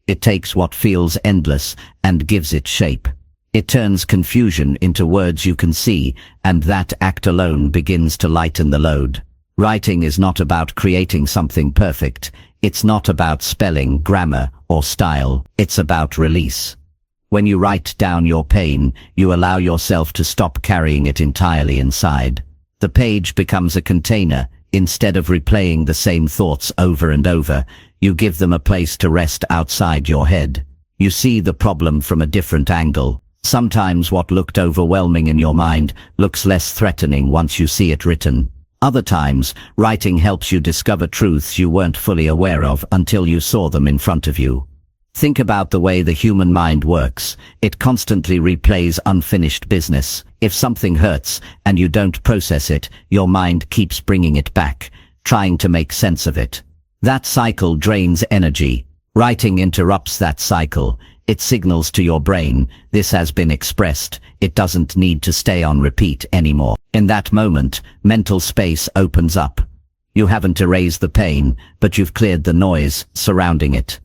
S1: It takes what feels endless and gives it shape. It turns confusion into words you can see, and that act alone begins to lighten the load. Writing is not about creating something perfect. It's not about spelling, grammar, or style. It's about release. When you write down your pain, you allow yourself to stop carrying it entirely inside. The page becomes a container. Instead of replaying the same thoughts over and over,
S2: You give them a place to rest outside your head. You see the problem from a different angle. Sometimes what looked overwhelming in your mind looks less threatening once you see it written. Other times, writing helps you discover truths you weren't fully aware of until you saw them in front of you. Think about the way the human mind works. It constantly replays unfinished business. If something hurts and you don't process it, your mind keeps bringing it back, trying to make sense of it. That cycle drains energy. Writing interrupts that cycle. It signals to your brain, this has been expressed, it doesn't need to stay on repeat anymore. In that moment, mental space opens up. You haven't erased the pain, but you've cleared the noise surrounding it.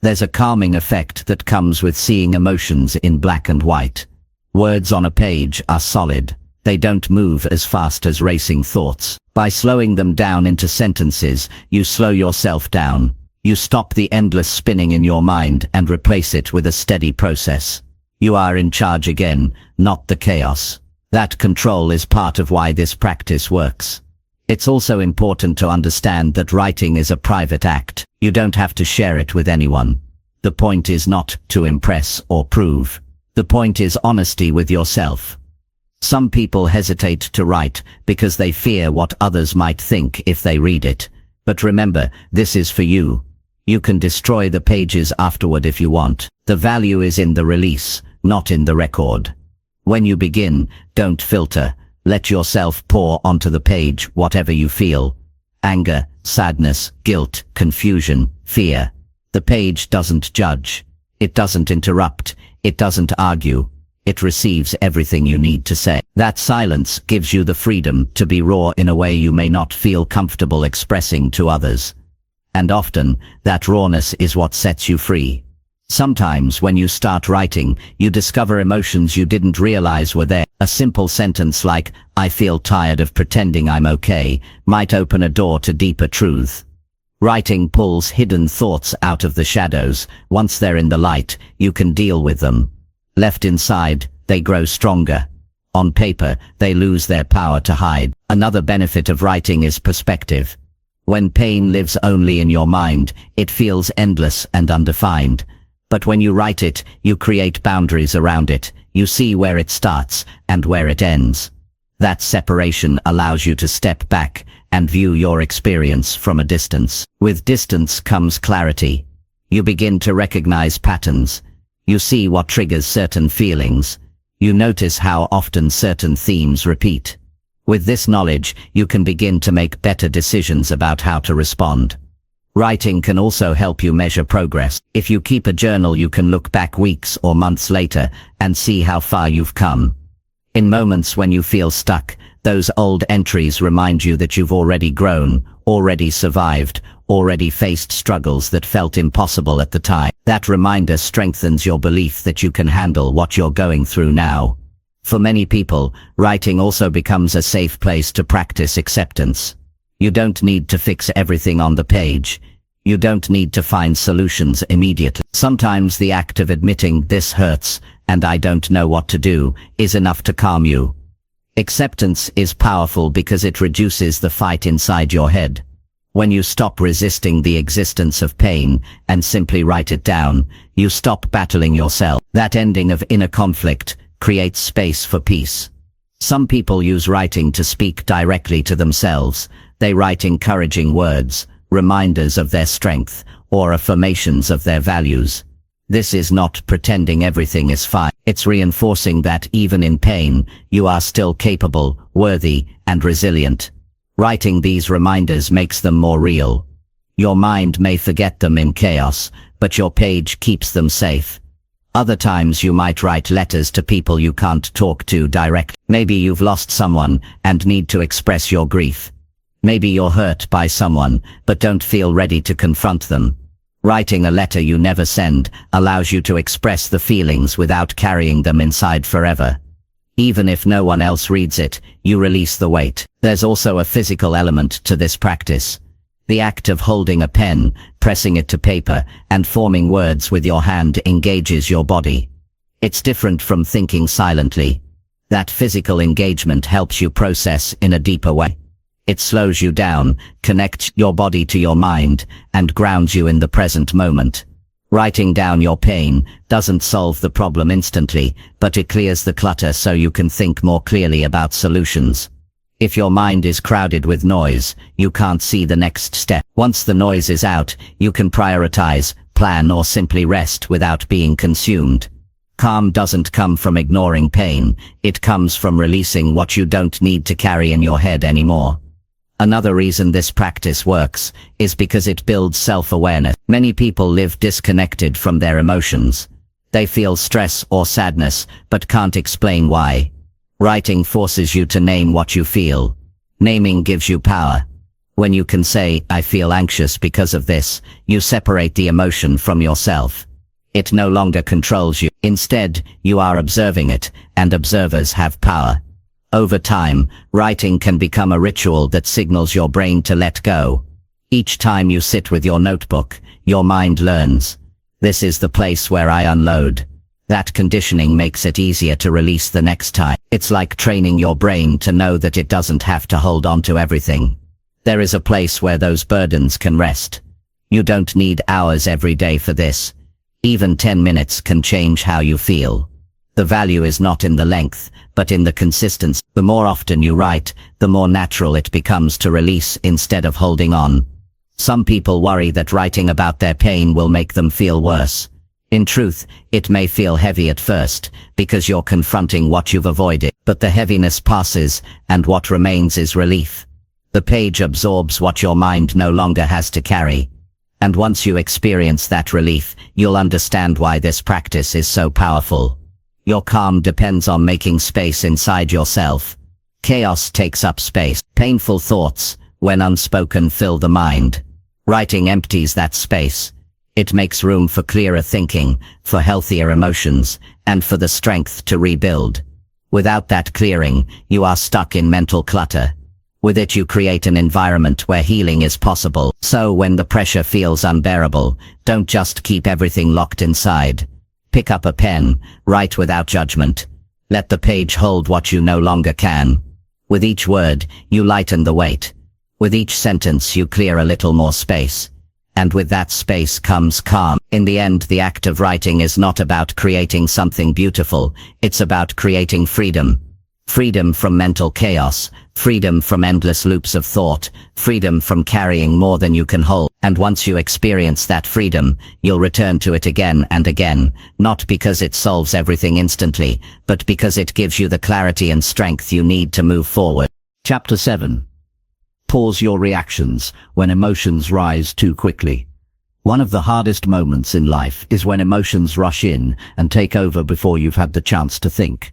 S2: There's a calming effect that comes with seeing emotions in black and white. Words on a page are solid. They don't move as fast as racing thoughts. By slowing them down into sentences, you slow yourself down. You stop the endless spinning in your mind and replace it with a steady process. You are in charge again, not the chaos. That control is part of why this practice works. It's also important to understand that writing is a private act. You don't have to share it with anyone. The point is not to impress or prove. The point is honesty with yourself. Some people hesitate to write because they fear what others might think if they read it. But remember, this is for you. You can destroy the pages afterward if you want. The value is in the release, not in the record. When you begin, don't filter. Let yourself pour onto the page whatever you feel. Anger, sadness, guilt, confusion, fear. The page doesn't judge. It doesn't interrupt. It doesn't argue. It receives everything you need to say. That silence gives you the freedom to be raw in a way you may not feel comfortable expressing to others. And often, that rawness is what sets you free. Sometimes when you start writing, you discover emotions you didn't realize were there. A simple sentence like, "I feel tired of pretending I'm okay," might open a door to deeper truth. Writing pulls hidden thoughts out of the shadows. Once they're in the light, you can deal with them. Left inside, they grow stronger. On paper, they lose their power to hide. Another benefit of writing is perspective. When pain lives only in your mind, it feels endless and undefined. But when you write it, you create boundaries around it. You see where it starts and where it ends. That separation allows you to step back and view your experience from a distance. With distance comes clarity. You begin to recognize patterns. You see what triggers certain feelings. You notice how often certain themes repeat. With this knowledge, you can begin to make better decisions about how to respond. Writing can also help you measure progress. If you keep a journal, you can look back weeks or months later and see how far you've come. In moments when you feel stuck, those old entries remind you that you've already grown, already survived, already faced struggles that felt impossible at the time. That reminder strengthens your belief that you can handle what you're going through now. For many people, writing also becomes a safe place to practice acceptance. You don't need to fix everything on the page. You don't need to find solutions immediately. Sometimes the act of admitting "this hurts, and I don't know what to do" is enough to calm you. Acceptance is powerful because it reduces the fight inside your head. When you stop resisting the existence of pain and simply write it down, you stop battling yourself. That ending of inner conflict creates space for peace. Some people use writing to speak directly to themselves. They write encouraging words, reminders of their strength, or affirmations of their values. This is not pretending everything is fine. It's reinforcing that even in pain, you are still capable, worthy, and resilient. Writing these reminders makes them more real. Your mind may forget them in chaos, but your page keeps them safe. Other times you might write letters to people you can't talk to directly. Maybe you've lost someone and need to express your grief. Maybe you're hurt by someone, but don't feel ready to confront them. Writing a letter you never send allows you to express the feelings without carrying them inside forever. Even if no one else reads it, you release the weight. There's also a physical element to this practice. The act of holding a pen, pressing it to paper, and forming words with your hand engages your body. It's different from thinking silently. That physical engagement helps you process in a deeper way. It slows you down, connects your body to your mind, and grounds you in the present moment. Writing down your pain doesn't solve the problem instantly, but it clears the clutter so you can think more clearly about solutions. If your mind is crowded with noise, you can't see the next step. Once the noise is out, you can prioritize, plan, or simply rest without being consumed. Calm doesn't come from ignoring pain, it comes from releasing what you don't need to carry in your head anymore. Another reason this practice works is because it builds self-awareness. Many people live disconnected from their emotions. They feel stress or sadness, but can't explain why. Writing forces you to name what you feel. Naming gives you power. When you can say, "I feel anxious because of this," you separate the emotion from yourself. It no longer controls you. Instead, you are observing it, and observers have power. Over time, writing can become a ritual that signals your brain to let go. Each time you sit with your notebook, your mind learns. This is the place where I unload. That conditioning makes it easier to release the next time. It's like training your brain to know that it doesn't have to hold on to everything. There is a place where those burdens can rest. You don't need hours every day for this. Even 10 minutes can change how you feel. The value is not in the length, but in the consistency. The more often you write, the more natural it becomes to release instead of holding on. Some people worry that writing about their pain will make them feel worse. In truth, it may feel heavy at first, because you're confronting what you've avoided, but the heaviness passes, and what remains is relief. The page absorbs what your mind no longer has to carry. And once you experience that relief, you'll understand why this practice is so powerful. Your calm depends on making space inside yourself. Chaos takes up space. Painful thoughts, when unspoken, fill the mind. Writing empties that space. It makes room for clearer thinking, for healthier emotions, and for the strength to rebuild. Without that clearing, you are stuck in mental clutter. With it you create an environment where healing is possible. So when the pressure feels unbearable, don't just keep everything locked inside. Pick up a pen, write without judgment. Let the page hold what you no longer can. With each word, you lighten the weight. With each sentence you clear a little more space. And with that space comes calm. In the end, the act of writing is not about creating something beautiful, it's about creating freedom. Freedom from mental chaos, freedom from endless loops of thought, freedom from carrying more than you can hold. And once you experience that freedom, you'll return to it again and again, not because it solves everything instantly, but because it gives you the clarity and strength you need to move forward.
S1: Chapter 7. Pause your reactions when emotions rise too quickly. One of the hardest moments in life is when emotions rush in and take over before you've had the chance to think.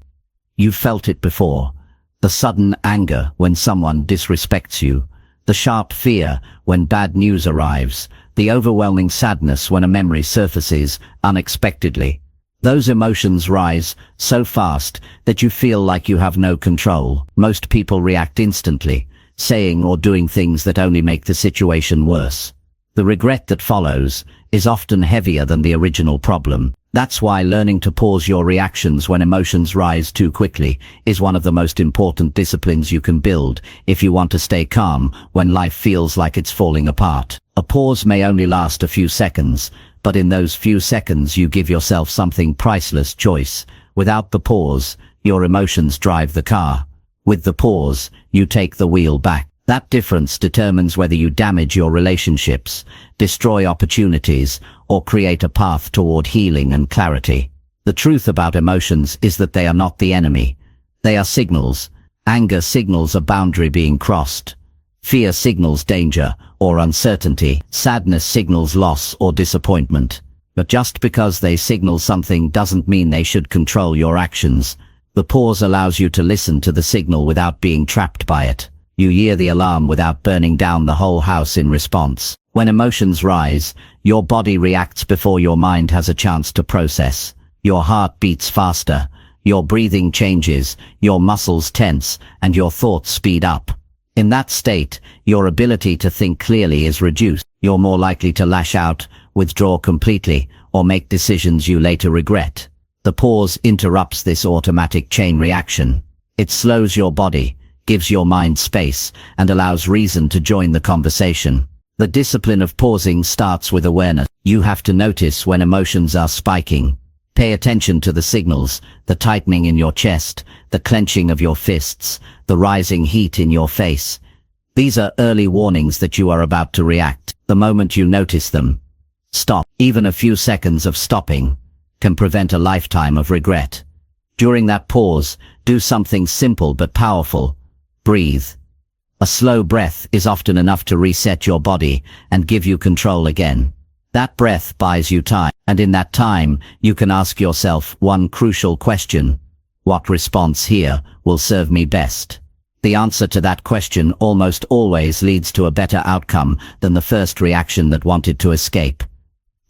S1: You've felt it before. The sudden anger when someone disrespects you. The sharp fear when bad news arrives. The overwhelming sadness when a memory surfaces unexpectedly. Those emotions rise so fast that you feel like you have no control. Most people react instantly, saying or doing things that only make the situation worse. The regret that follows is often heavier than the original problem. That's why learning to pause your reactions when emotions rise too quickly is one of the most important disciplines you can build if you want to stay calm when life feels like it's falling apart. A pause may only last a few seconds, but in those few seconds you give yourself something priceless: choice. Without the pause, your emotions drive the car. With the pause, you take the wheel back. That difference determines whether you damage your relationships, destroy opportunities, or create a path toward healing and clarity. The truth about emotions is that they are not the enemy. They are signals. Anger signals a boundary being crossed. Fear signals danger or uncertainty. Sadness signals loss or disappointment. But just because they signal something doesn't mean they should control your actions. The pause allows you to listen to the signal without being trapped by it. You hear the alarm without burning down the whole house in response. When emotions rise, your body reacts before your mind has a chance to process. Your heart beats faster, your breathing changes, your muscles tense, and your thoughts speed up. In that state, your ability to think clearly is reduced. You're more likely to lash out, withdraw completely, or make decisions you later regret. The pause interrupts this automatic chain reaction. It slows your body,
S2: gives your mind space, and allows reason to join the conversation. The discipline of pausing starts with awareness. You have to notice when emotions are spiking. Pay attention to the signals, the tightening in your chest, the clenching of your fists, the rising heat in your face. These are early warnings that you are about to react. The moment you notice them, stop. Even a few seconds of stopping can prevent a lifetime of regret. During that pause, do something simple but powerful. Breathe. A slow breath is often enough to reset your body and give you control again. That breath buys you time, and in that time, you can ask yourself one crucial question. What response here will serve me best? The answer to that question almost always leads to a better outcome than the first reaction that wanted to escape.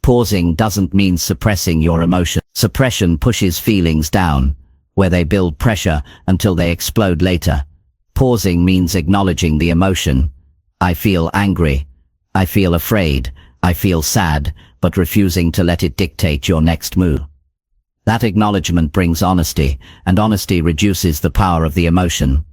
S2: Pausing doesn't mean suppressing your emotion. Suppression pushes feelings down, where they build pressure until they explode later. Pausing means acknowledging the emotion. I feel angry. I feel afraid. I feel sad, but refusing to let it dictate your next move. That acknowledgement brings honesty, and honesty reduces the power of the emotion.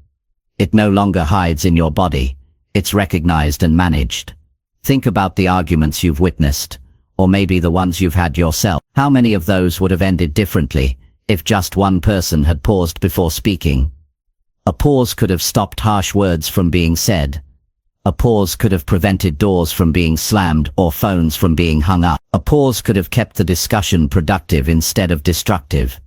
S2: It no longer hides in your body. It's recognized and managed. Think about the arguments you've witnessed, or maybe the ones you've had yourself. How many of those would have ended differently if just one person had paused before speaking? A pause could have stopped harsh words from being said. A pause could have prevented doors from being slammed or phones from being hung up. A pause could have kept the discussion productive instead of destructive.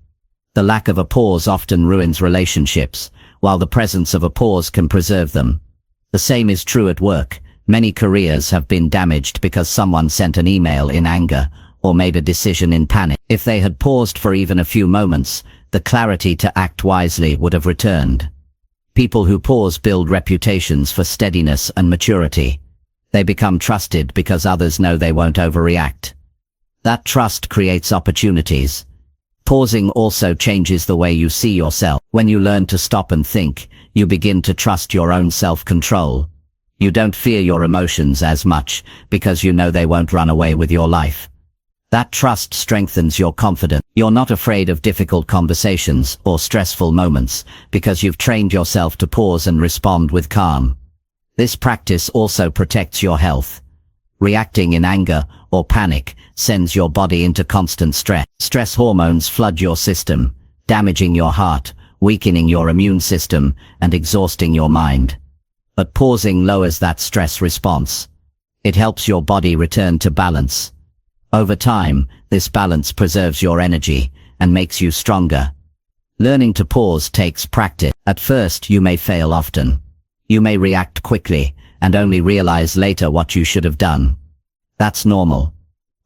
S2: The lack of a pause often ruins relationships, while the presence of a pause can preserve them. The same is true at work. Many careers have been damaged because someone sent an email in anger or made a decision in panic. If they had paused for even a few moments, the clarity to act wisely would have returned. People who pause build reputations for steadiness and maturity. They become trusted because others know they won't overreact. That trust creates opportunities. Pausing also changes the way you see yourself. When you learn to stop and think, you begin to trust your own self-control. You don't fear your emotions as much because you know they won't run away with your life. That trust strengthens your confidence. You're not afraid of difficult conversations or stressful moments because you've trained yourself to pause and respond with calm. This practice also protects your health. Reacting in anger or panic sends your body into constant stress. Stress hormones flood your system, damaging your heart, weakening your immune system, and exhausting your mind. But pausing lowers that stress response. It helps your body return to balance. Over time, this balance preserves your energy and makes you stronger. Learning to pause takes practice. At first, you may fail often. You may react quickly and only realize later what you should have done. That's normal.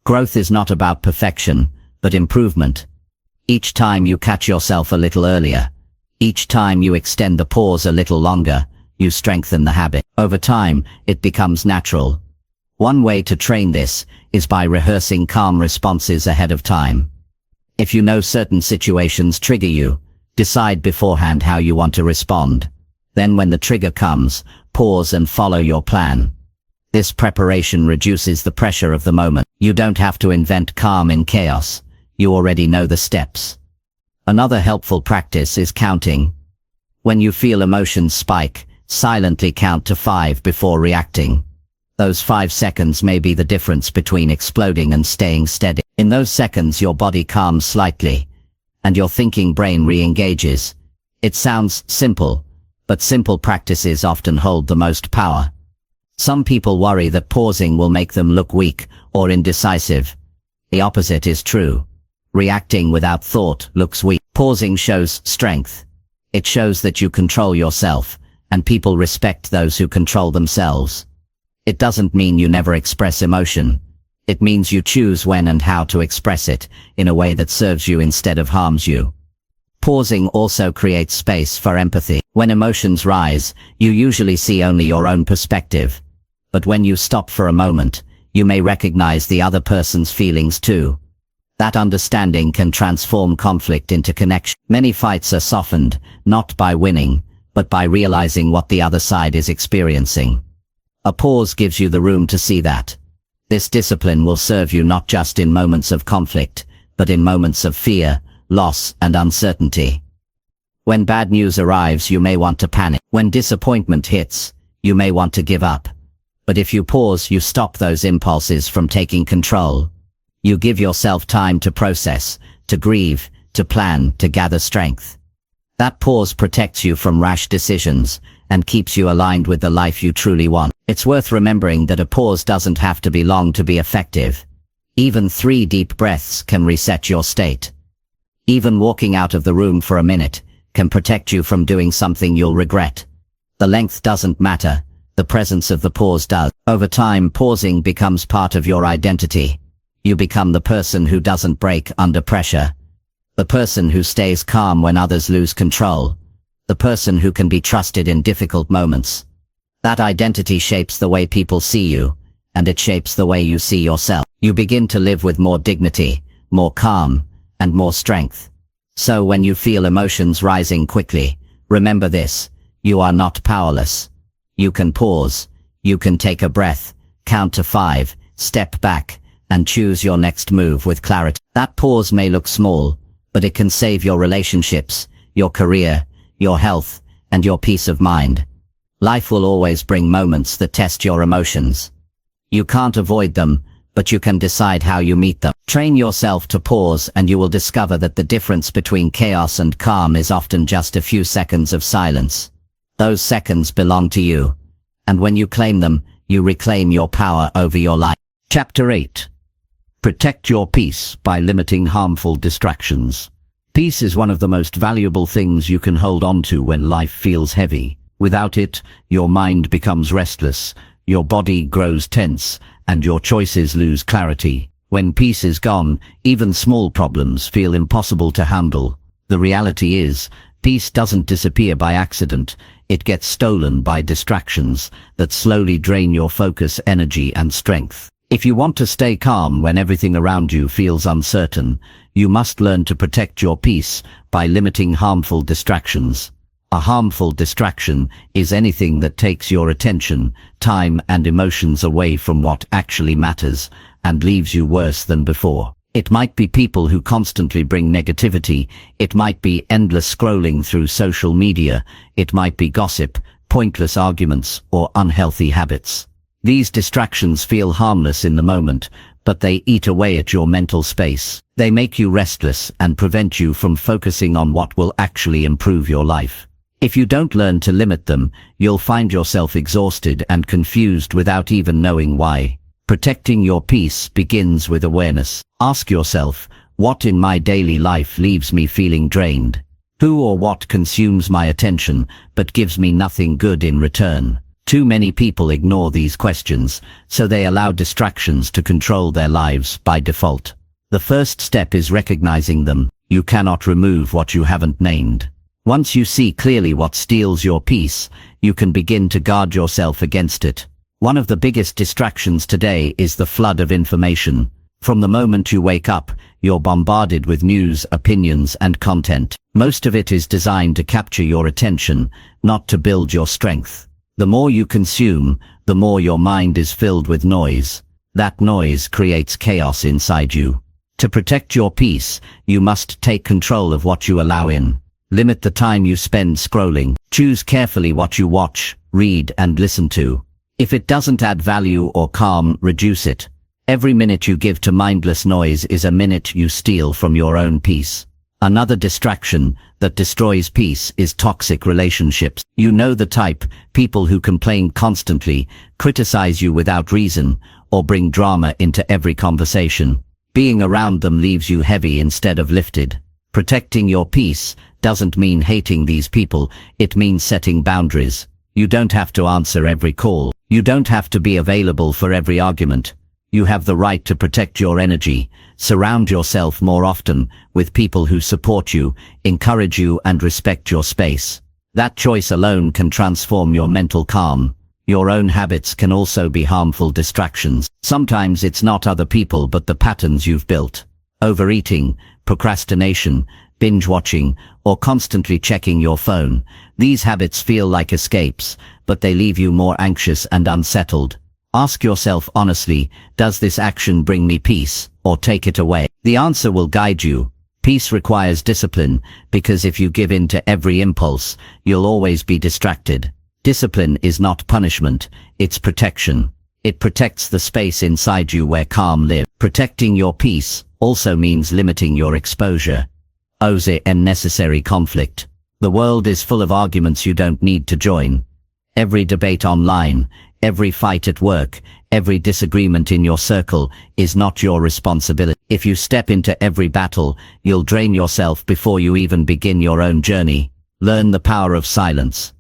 S2: Growth is not about perfection, but improvement. Each time you catch yourself a little earlier, each time you extend the pause a little longer, you strengthen the habit. Over time, it becomes natural. One way to train this is by rehearsing calm responses ahead of time. If you know certain situations trigger you, decide beforehand how you want to respond. Then when the trigger comes, pause and follow your plan. This preparation reduces the pressure of the moment. You don't have to invent calm in chaos. You already know the steps. Another helpful practice is counting. When you feel emotions spike, silently count to 5 before reacting. Those 5 seconds may be the difference between exploding and staying steady. In those seconds, your body calms slightly, and your thinking brain re-engages. It sounds simple, but simple practices often hold the most power. Some people worry that pausing will make them look weak or indecisive. The opposite is true. Reacting without thought looks weak. Pausing shows strength. It shows that you control yourself, and people respect those who control themselves. It doesn't mean you never express emotion. It means you choose when and how to express it in a way that serves you instead of harms you. Pausing also creates space for empathy. When emotions rise, you usually see only your own perspective. But when you stop for a moment, you may recognize the other person's feelings too. That understanding can transform conflict into connection. Many fights are softened, not by winning, but by realizing what the other side is experiencing. A pause gives you the room to see that. This discipline will serve you not just in moments of conflict, but in moments of fear, loss, and uncertainty. When bad news arrives, you may want to panic. When disappointment hits, you may want to give up. But if you pause, you stop those impulses from taking control. You give yourself time to process, to grieve, to plan, to gather strength. That pause protects you from rash decisions and keeps you aligned with the life you truly want. It's worth remembering that a pause doesn't have to be long to be effective. Even 3 deep breaths can reset your state. Even walking out of the room for a minute can protect you from doing something you'll regret. The length doesn't matter, the presence of the pause does. Over time, pausing becomes part of your identity. You become the person who doesn't break under pressure. The person who stays calm when others lose control. The person who can be trusted in difficult moments. That identity shapes the way people see you, and it shapes the way you see yourself. You begin to live with more dignity, more calm, and more strength. So when you feel emotions rising quickly, remember this: you are not powerless. You can pause, you can take a breath, count to 5, step back, and choose your next move with clarity. That pause may look small, but it can save your relationships, your career, your health, and your peace of mind. Life will always bring moments that test your emotions. You can't avoid them, but you can decide how you meet them. Train yourself to pause, and you will discover that the difference between chaos and calm is often just a few seconds of silence. Those seconds belong to you, and when you claim them, you reclaim your power over your life.
S1: Chapter 8. Protect your peace by limiting harmful distractions. Peace is one of the most valuable things you can hold on to when life feels heavy. Without it, your mind becomes restless, your body grows tense, and your choices lose clarity. When peace is gone, even small problems feel impossible to handle. The reality is, peace doesn't disappear by accident. It gets stolen by distractions that slowly drain your focus, energy, and strength. If you want to stay calm when everything around you feels uncertain, you must learn to protect your peace by limiting harmful distractions. A harmful distraction is anything that takes your attention, time, and emotions away from what actually matters and leaves you worse than before. It might be people who constantly bring negativity. It might be endless scrolling through social media. It might be gossip, pointless arguments, or unhealthy habits. These distractions feel harmless in the moment, but they eat away at your mental space. They make you restless and prevent you from focusing on what will actually improve your life. If you don't learn to limit them, you'll find yourself exhausted and confused without even knowing why. Protecting your peace begins with awareness. Ask yourself, what in my daily life leaves me feeling drained? Who or what consumes my attention but gives me nothing good in return? Too many people ignore these questions, so they allow distractions to control their lives by default. The first step is recognizing them. You cannot remove what you haven't named. Once you see clearly what steals your peace, you can begin to guard yourself against it. One of the biggest distractions today is the flood of information. From the moment you wake up, you're bombarded with news, opinions, and content. Most of it is designed to capture your attention, not to build your strength. The more you consume, the more your mind is filled with noise. That noise creates chaos inside you. To protect your peace, you must take control of what you allow in. Limit the time you spend scrolling. Choose carefully what you watch, read, and listen to. If it doesn't add value or calm, reduce it. Every minute you give to mindless noise is a minute you steal from your own peace. Another distraction that destroys peace is toxic relationships. You know the type: people who complain constantly, criticize you without reason, or bring drama into every conversation. Being around them leaves you heavy instead of lifted. Protecting your peace doesn't mean hating these people, it means setting boundaries. You don't have to answer every call. You don't have to be available for every argument. You have the right to protect your energy. Surround yourself more often with people who support you, encourage you, and respect your space. That choice alone can transform your mental calm. Your own habits can also be harmful distractions. Sometimes it's not other people but the patterns you've built. Overeating, procrastination, binge watching, or constantly checking your phone. These habits feel like escapes, but they leave you more anxious and unsettled. Ask yourself honestly, does this action bring me peace, or take it away? The answer will guide you.
S2: Peace requires discipline, because if you give in to every impulse, you'll always be distracted. Discipline is not punishment, it's protection. It protects the space inside you where calm lives. Protecting your peace also means limiting your exposure. Ose unnecessary conflict. The world is full of arguments you don't need to join. Every debate online, every fight at work, every disagreement in your circle is not your responsibility. If you step into every battle, you'll drain yourself before you even begin your own journey. Learn the power of silence.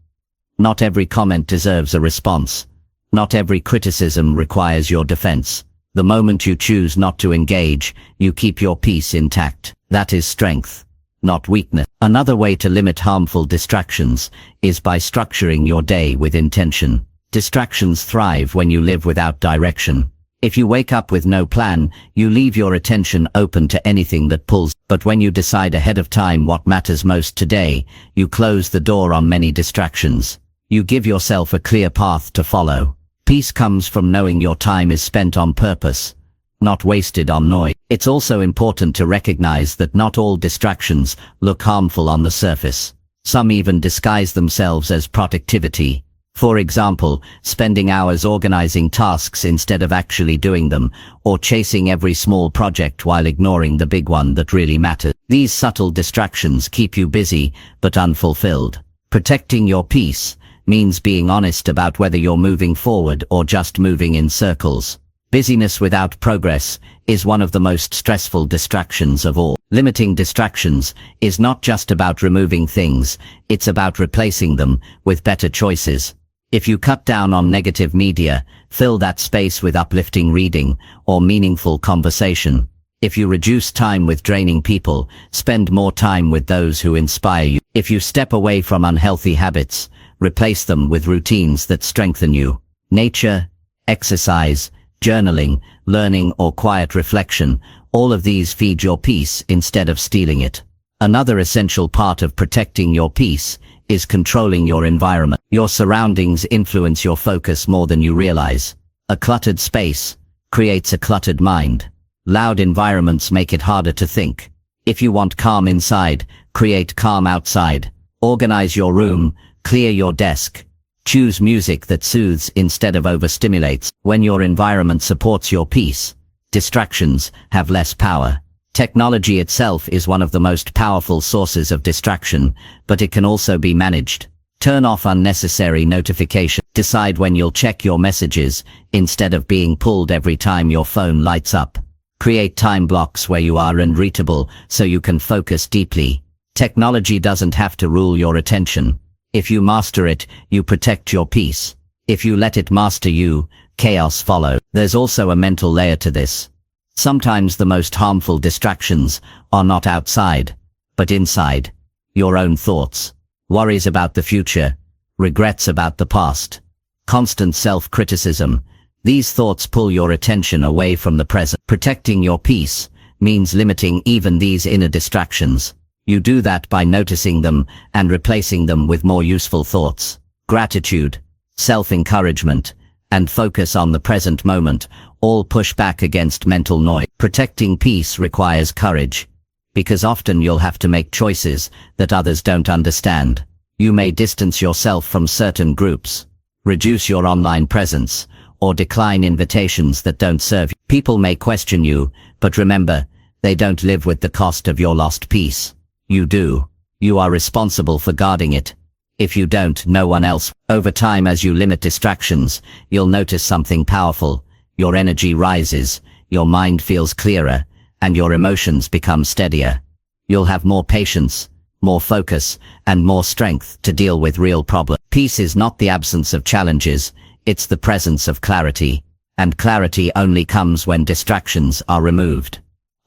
S2: Not every comment deserves a response. Not every criticism requires your defense. The moment you choose not to engage, you keep your peace intact. That is strength, not weakness. Another way to limit harmful distractions is by structuring your day with intention. Distractions thrive when you live without direction. If you wake up with no plan, you leave your attention open to anything that pulls. But when you decide ahead of time what matters most today, you close the door on many distractions. You give yourself a clear path to follow. Peace comes from knowing your time is spent on purpose, not wasted on noise. It's also important to recognize that not all distractions look harmful on the surface. Some even disguise themselves as productivity. For example, spending hours organizing tasks instead of actually doing them, or chasing every small project while ignoring the big one that really matters. These subtle distractions keep you busy, but unfulfilled. Protecting your peace means being honest about whether you're moving forward or just moving in circles. Busyness without progress is one of the most stressful distractions of all. Limiting distractions is not just about removing things, it's about replacing them with better choices. If you cut down on negative media, fill that space with uplifting reading or meaningful conversation. If you reduce time with draining people, spend more time with those who inspire you. If you step away from unhealthy habits, replace them with routines that strengthen you. Nature, exercise, journaling, learning or quiet reflection, all of these feed your peace instead of stealing it. Another essential part of protecting your peace is controlling your environment. Your surroundings influence your focus more than you realize. A cluttered space creates a cluttered mind. Loud environments make it harder to think. If you want calm inside, create calm outside. Organize your room, clear your desk. Choose music that soothes instead of overstimulates. When your environment supports your peace, distractions have less power. Technology itself is one of the most powerful sources of distraction, but it can also be managed. Turn off unnecessary notifications. Decide when you'll check your messages instead of being pulled every time your phone lights up. Create time blocks where you are unreachable so you can focus deeply. Technology doesn't have to rule your attention. If you master it, you protect your peace. If you let it master you, chaos follows. There's also a mental layer to this. Sometimes the most harmful distractions are not outside, but inside. Your own thoughts, worries about the future, regrets about the past, constant self-criticism. These thoughts pull your attention away from the present. Protecting your peace means limiting even these inner distractions. You do that by noticing them and replacing them with more useful thoughts. Gratitude, self-encouragement, and focus on the present moment all push back against mental noise. Protecting peace requires courage, because often you'll have to make choices that others don't understand. You may distance yourself from certain groups, reduce your online presence, or decline invitations that don't serve you. People may question you, but remember, they don't live with the cost of your lost peace. You do. You are responsible for guarding it. If you don't, no one else. Over time, as you limit distractions, you'll notice something powerful. Your energy rises, your mind feels clearer, and your emotions become steadier. You'll have more patience, more focus, and more strength to deal with real problems. Peace is not the absence of challenges, it's the presence of clarity. And clarity only comes when distractions are removed.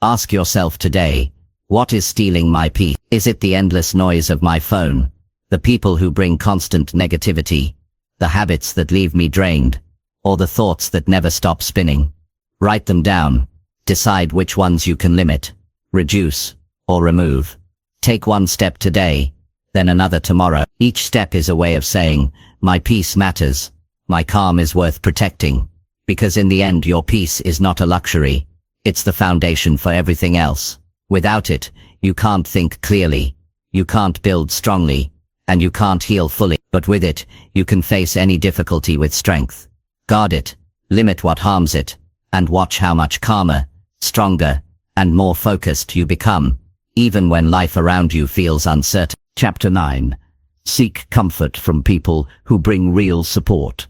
S2: Ask yourself today, what is stealing my peace? Is it the endless noise of my phone? The people who bring constant negativity? The habits that leave me drained? Or the thoughts that never stop spinning? Write them down. Decide which ones you can limit, reduce, or remove. Take one step today, then another tomorrow. Each step is a way of saying, my peace matters. My calm is worth protecting. Because in the end, your peace is not a luxury. It's the foundation for everything else. Without it, you can't think clearly, you can't build strongly, and you can't heal fully. But with it, you can face any difficulty with strength. Guard it, limit what harms it, and watch how much calmer, stronger, and more focused you become, even when life around you feels uncertain. Chapter 9. Seek comfort from people who bring real support.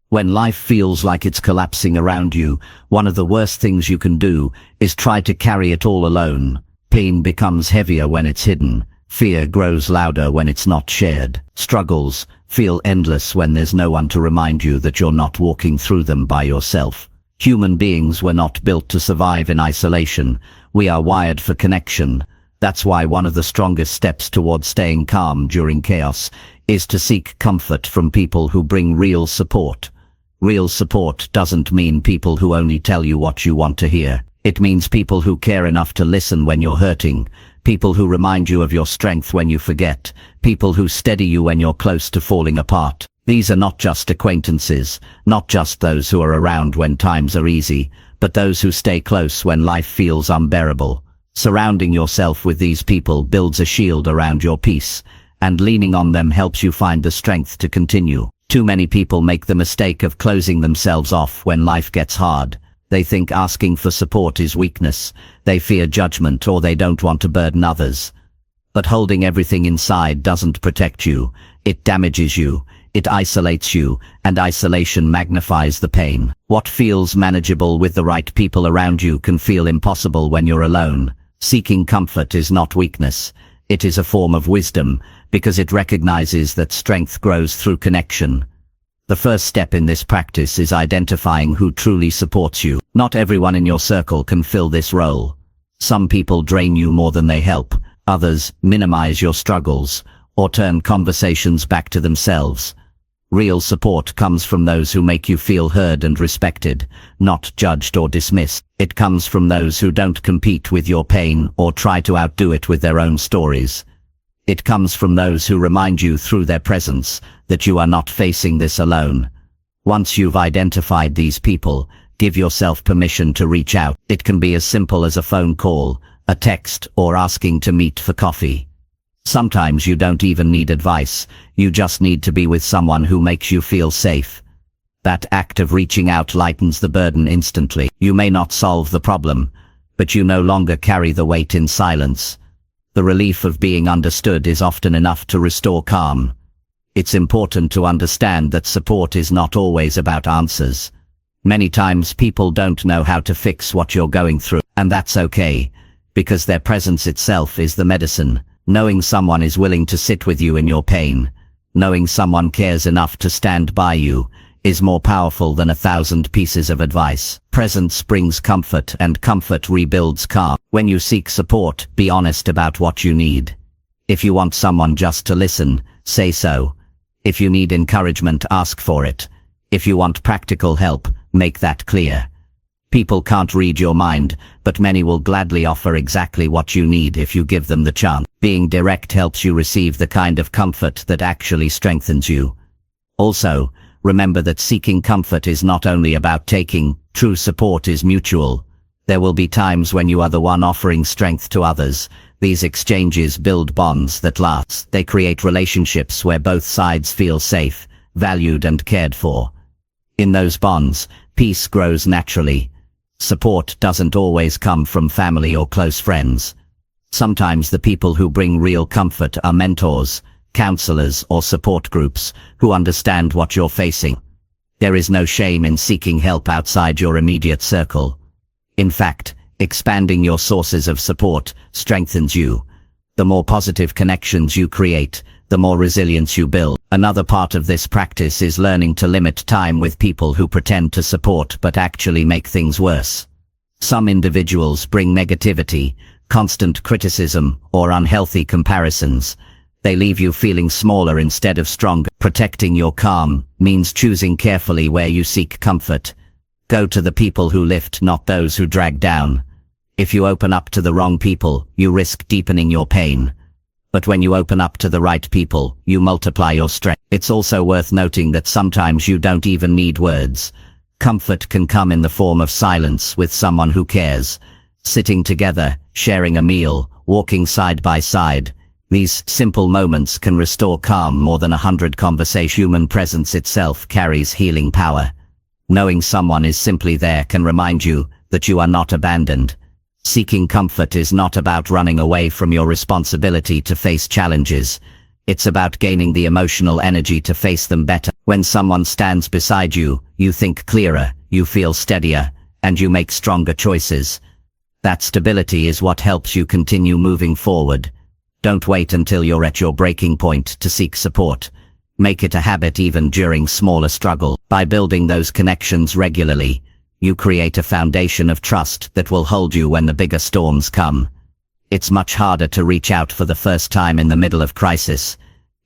S2: When life feels like it's collapsing around you, one of the worst things you can do is try to carry it all alone. Pain becomes heavier when it's hidden. Fear grows louder when it's not shared. Struggles feel endless when there's no one to remind you that you're not walking through them by yourself. Human beings were not built to survive in isolation. We are wired for connection. That's why one of the strongest steps towards staying calm during chaos is to seek comfort from people who bring real support. Real support doesn't mean people who only tell you what you want to hear. It means people who care enough to listen when you're hurting, people who remind you of your strength when you forget, people who steady you when you're close to falling apart. These are not just acquaintances, not just those who are around when times are easy, but those who stay close when life feels unbearable. Surrounding yourself with these people builds a shield around your peace, and leaning on them helps you find the strength to continue. Too many people make the mistake of closing themselves off when life gets hard. They think asking for support is weakness, they fear judgment, or they don't want to burden others. But holding everything inside doesn't protect you, it damages you, it isolates you, and isolation magnifies the pain. What feels manageable with the right people around you can feel impossible when you're alone. Seeking comfort is not weakness, it is a form of wisdom, because it recognizes that strength grows through connection. The first step in this practice is identifying who truly supports you. Not everyone in your circle can fill this role. Some people drain you more than they help, others minimize your struggles, or turn conversations back to themselves. Real support comes from those who make you feel heard and respected, not judged or dismissed. It comes from those who don't compete with your pain or try to outdo it with their own stories. It comes from those who remind you through their presence that you are not facing this alone. Once you've identified these people, give yourself permission to reach out. It can be as simple as a phone call, a text, or asking to meet for coffee. Sometimes you don't even need advice, you just need to be with someone who makes you feel safe. That act of reaching out lightens the burden instantly. You may not solve the problem, but you no longer carry the weight in silence. The relief of being understood is often enough to restore calm. It's important to understand that support is not always about answers. Many times people don't know how to fix what you're going through, and that's okay, because their presence itself is the medicine. Knowing someone is willing to sit with you in your pain, knowing someone cares enough to stand by you, is more powerful than 1,000 pieces of advice. Presence brings comfort, and comfort rebuilds calm. When you seek support, be honest about what you need. If you want someone just to listen, say so. If you need encouragement, ask for it. If you want practical help, make that clear. People can't read your mind, but many will gladly offer exactly what you need if you give them the chance. Being direct helps you receive the kind of comfort that actually strengthens you. Also, remember that seeking comfort is not only about taking, true support is mutual. There will be times when you are the one offering strength to others. These exchanges build bonds that last. They create relationships where both sides feel safe, valued, and cared for. In those bonds, peace grows naturally. Support doesn't always come from family or close friends. Sometimes the people who bring real comfort are mentors, counselors, or support groups who understand what you're facing. There is no shame in seeking help outside your immediate circle. In fact, expanding your sources of support strengthens you. The more positive connections you create, the more resilience you build. Another part of this practice is learning to limit time with people who pretend to support but actually make things worse. Some individuals bring negativity, constant criticism, or unhealthy comparisons. They leave you feeling smaller instead of stronger. Protecting your calm means choosing carefully where you seek comfort. Go to the people who lift, not those who drag down. If you open up to the wrong people, you risk deepening your pain. But when you open up to the right people, you multiply your strength. It's also worth noting that sometimes you don't even need words. Comfort can come in the form of silence with someone who cares. Sitting together, sharing a meal, walking side by side. These simple moments can restore calm more than 100 conversations. Human presence itself carries healing power. Knowing someone is simply there can remind you that you are not abandoned. Seeking comfort is not about running away from your responsibility to face challenges. It's about gaining the emotional energy to face them better. When someone stands beside you, you think clearer, you feel steadier, and you make stronger choices. That stability is what helps you continue moving forward. Don't wait until you're at your breaking point to seek support. Make it a habit even during smaller struggle. By building those connections regularly, you create a foundation of trust that will hold you when the bigger storms come. It's much harder to reach out for the first time in the middle of crisis.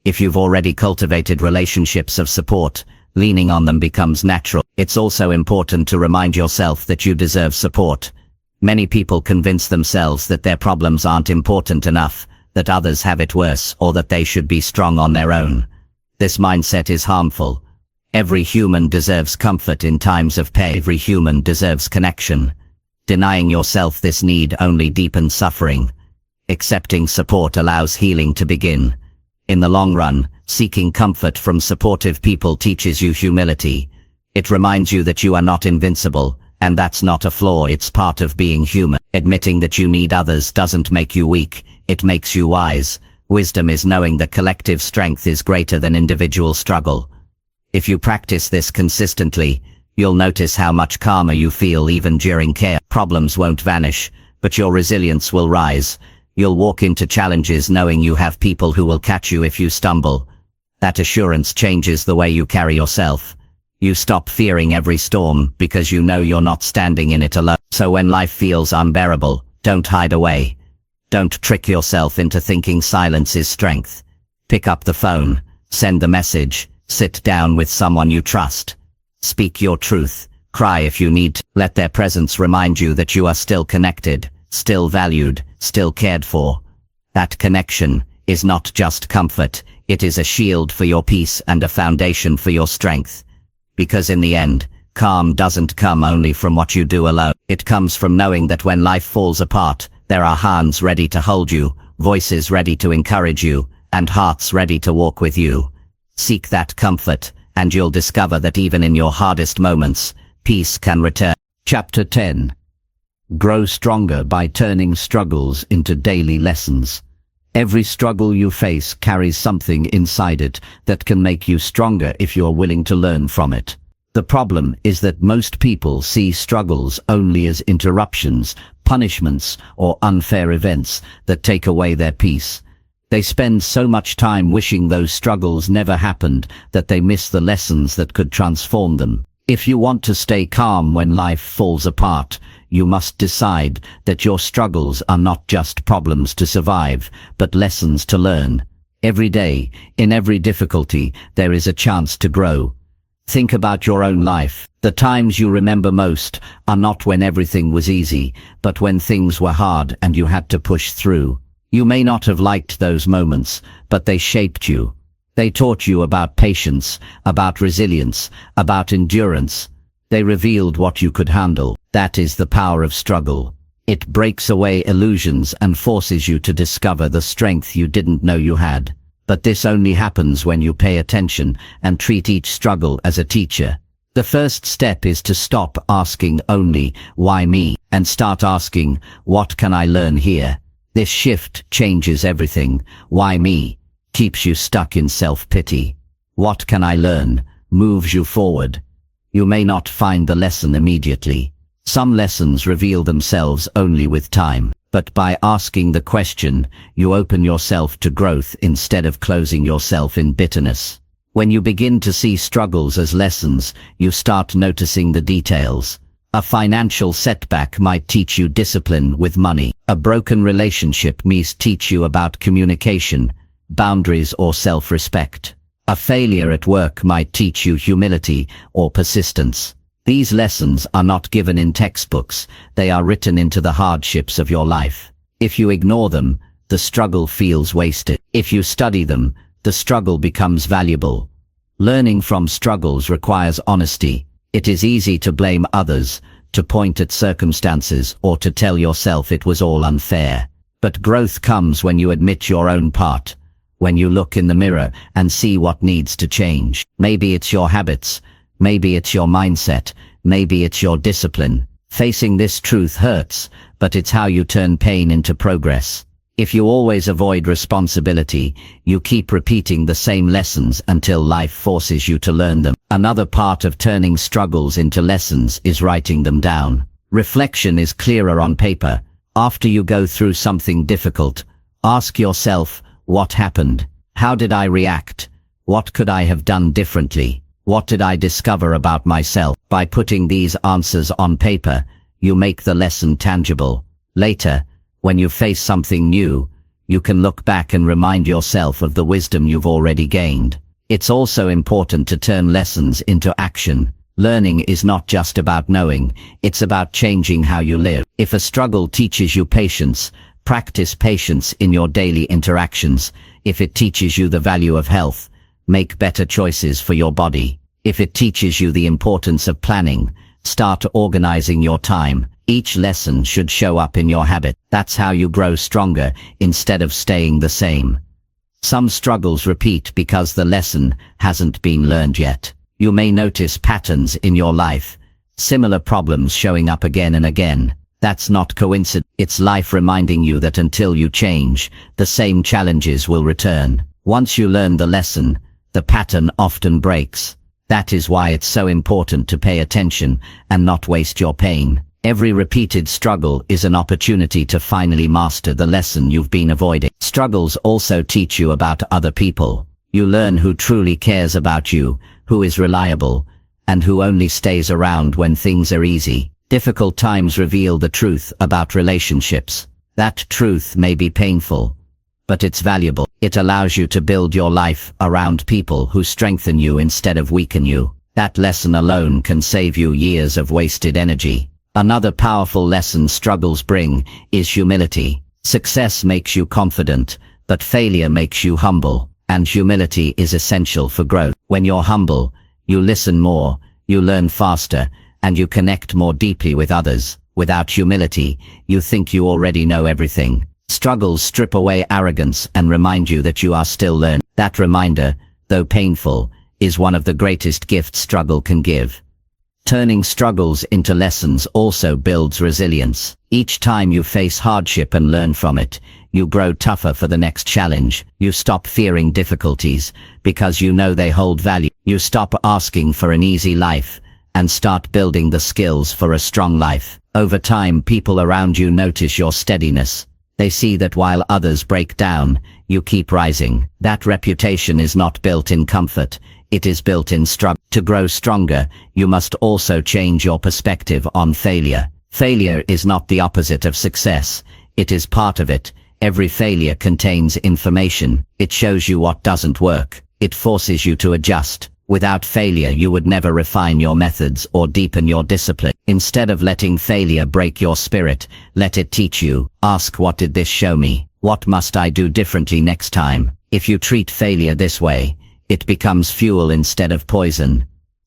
S2: If you've already cultivated relationships of support, leaning on them becomes natural. It's also important to remind yourself that you deserve support. Many people convince themselves that their problems aren't important enough, that others have it worse, or that they should be strong on their own. This mindset is harmful. Every human deserves comfort in times of pain. Every human deserves connection. Denying yourself this need only deepens suffering. Accepting support allows healing to begin. In the long run, seeking comfort from supportive people teaches you humility. It reminds you that you are not invincible, and that's not a flaw, it's part of being human. Admitting that you need others doesn't make you weak, it makes you wise. Wisdom is knowing that collective strength is greater than individual struggle. If you practice this consistently, you'll notice how much calmer you feel even during chaos. Problems won't vanish, but your resilience will rise. You'll walk into challenges knowing you have people who will catch you if you stumble. That assurance changes the way you carry yourself. You stop fearing every storm because you know you're not standing in it alone. So when life feels unbearable, don't hide away. Don't trick yourself into thinking silence is strength. Pick up the phone, send the message, sit down with someone you trust. Speak your truth, cry if you need to. Let their presence remind you that you are still connected, still valued, still cared for. That connection is not just comfort, it is a shield for your peace and a foundation for your strength. Because in the end, calm doesn't come only from what you do alone. It comes from knowing that when life falls apart, there are hands ready to hold you, voices ready to encourage you, and hearts ready to walk with you. Seek that comfort, and you'll discover that even in your hardest moments, peace can return. Chapter 10. Grow stronger by turning struggles into daily lessons. Every struggle you face carries something inside it that can make you stronger if you're willing to learn from it. The problem is that most people see struggles only as interruptions, punishments, or unfair events that take away their peace. They spend so much time wishing those struggles never happened that they miss the lessons that could transform them. If you want to stay calm when life falls apart, you must decide that your struggles are not just problems to survive, but lessons to learn. Every day, in every difficulty, there is a chance to grow. Think about your own life. The times you remember most are not when everything was easy, but when things were hard and you had to push through. You may not have liked those moments, but they shaped you. They taught you about patience, about resilience, about endurance. They revealed what you could handle. That is the power of struggle. It breaks away illusions and forces you to discover the strength you didn't know you had. But this only happens when you pay attention and treat each struggle as a teacher. The first step is to stop asking only, "Why me?" and start asking, "What can I learn here?" This shift changes everything. Why me? Keeps you stuck in self-pity. What can I learn? Moves you forward. You may not find the lesson immediately. Some lessons reveal themselves only with time. But by asking the question, you open yourself to growth instead of closing yourself in bitterness. When you begin to see struggles as lessons, you start noticing the details. A financial setback might teach you discipline with money. A broken relationship might teach you about communication, boundaries, or self-respect. A failure at work might teach you humility or persistence. These lessons are not given in textbooks, they are written into the hardships of your life. If you ignore them, the struggle feels wasted. If you study them, the struggle becomes valuable. Learning from struggles requires honesty. It is easy to blame others, to point at circumstances, or to tell yourself it was all unfair. But growth comes when you admit your own part, when you look in the mirror and see what needs to change. Maybe it's your habits, maybe it's your mindset, maybe it's your discipline. Facing this truth hurts, but it's how you turn pain into progress. If you always avoid responsibility, you keep repeating the same lessons until life forces you to learn them. Another part of turning struggles into lessons is writing them down. Reflection is clearer on paper. After you go through something difficult, ask yourself, what happened? How did I react? What could I have done differently? What did I discover about myself? By putting these answers on paper, you make the lesson tangible. Later, when you face something new, you can look back and remind yourself of the wisdom you've already gained. It's also important to turn lessons into action. Learning is not just about knowing, it's about changing how you live. If a struggle teaches you patience, practice patience in your daily interactions. If it teaches you the value of health, make better choices for your body. If it teaches you the importance of planning, start organizing your time. Each lesson should show up in your habit. That's how you grow stronger instead of staying the same. Some struggles repeat because the lesson hasn't been learned yet. You may notice patterns in your life, similar problems showing up again and again. That's not coincidence. It's life reminding you that until you change, the same challenges will return. Once you learn the lesson, the pattern often breaks. That is why it's so important to pay attention and not waste your pain. Every repeated struggle is an opportunity to finally master the lesson you've been avoiding. Struggles also teach you about other people. You learn who truly cares about you, who is reliable, and who only stays around when things are easy. Difficult times reveal the truth about relationships. That truth may be painful, but it's valuable. It allows you to build your life around people who strengthen you instead of weaken you. That lesson alone can save you years of wasted energy. Another powerful lesson struggles bring is humility. Success makes you confident, but failure makes you humble, and humility is essential for growth. When you're humble, you listen more, you learn faster, and you connect more deeply with others. Without humility, you think you already know everything. Struggles strip away arrogance and remind you that you are still learning. That reminder, though painful, is one of the greatest gifts struggle can give. Turning struggles into lessons also builds resilience. Each time you face hardship and learn from it, you grow tougher for the next challenge. You stop fearing difficulties because you know they hold value. You stop asking for an easy life and start building the skills for a strong life. Over time, people around you notice your steadiness. They see that while others break down, you keep rising. That reputation is not built in comfort. It is built in struggle. To grow stronger, you must also change your perspective on failure. Failure is not the opposite of success. It is part of it. Every failure contains information. It shows you what doesn't work. It forces you to adjust. Without failure, you would never refine your methods or deepen your discipline. Instead of letting failure break your spirit, let it teach you. Ask, what did this show me? What must I do differently next time? If you treat failure this way, it becomes fuel instead of poison.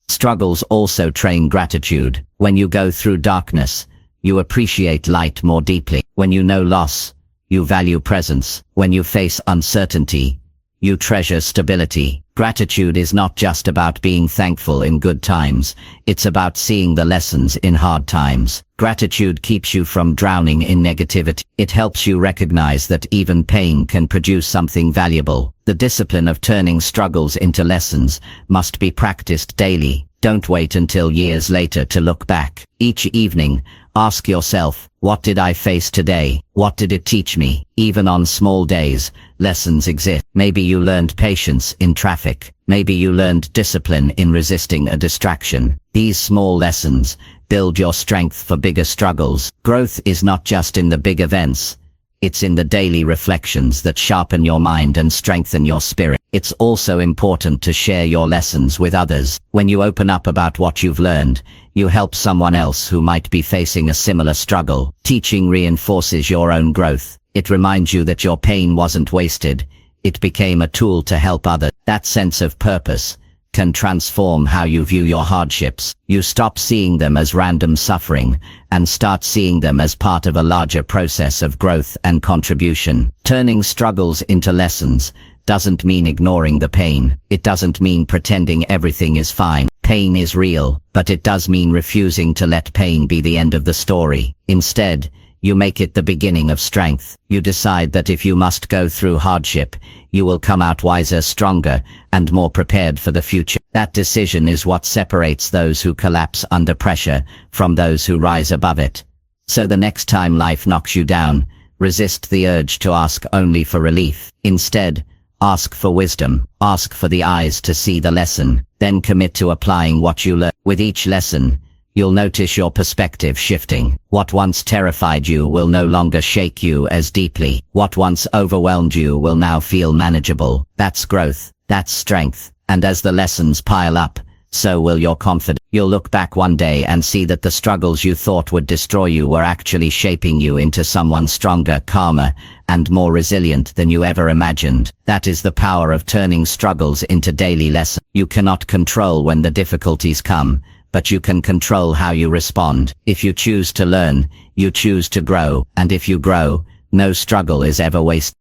S2: Struggles also train gratitude. When you go through darkness, you appreciate light more deeply. When you know loss, you value presence. When you face uncertainty, you treasure stability. Gratitude is not just about being thankful in good times, it's about seeing the lessons in hard times. Gratitude keeps you from drowning in negativity. It helps you recognize that even pain can produce something valuable. The discipline of turning struggles into lessons must be practiced daily. Don't wait until years later to look back. Each evening, ask yourself, what did I face today? What did it teach me? Even on small days, lessons exist. Maybe you learned patience in traffic. Maybe you learned discipline in resisting a distraction. These small lessons build your strength for bigger struggles. Growth is not just in the big events. It's in the daily reflections that sharpen your mind and strengthen your spirit. It's also important to share your lessons with others. When you open up about what you've learned, you help someone else who might be facing a similar struggle. Teaching reinforces your own growth. It reminds you that your pain wasn't wasted. It became a tool to help others. That sense of purpose can transform how you view your hardships. You stop seeing them as random suffering and start seeing them as part of a larger process of growth and contribution. Turning struggles into lessons doesn't mean ignoring the pain. It doesn't mean pretending everything is fine. Pain is real, but it does mean refusing to let pain be the end of the story. Instead, you make it the beginning of strength. You decide that if you must go through hardship, you will come out wiser, stronger, and more prepared for the future. That decision is what separates those who collapse under pressure from those who rise above it. So the next time life knocks you down, resist the urge to ask only for relief. Instead, ask for wisdom. Ask for the eyes to see the lesson. Then commit to applying what you learn. With each lesson, you'll notice your perspective shifting. What once terrified you will no longer shake you as deeply. What once overwhelmed you will now feel manageable. That's growth. That's strength. And as the lessons pile up, so will your confidence. You'll look back one day and see that the struggles you thought would destroy you were actually shaping you into someone stronger, calmer, and more resilient than you ever imagined. That is the power of turning struggles into daily lessons. You cannot control when the difficulties come, but you can control how you respond. If you choose to learn, you choose to grow, and if you grow, no struggle is ever wasted.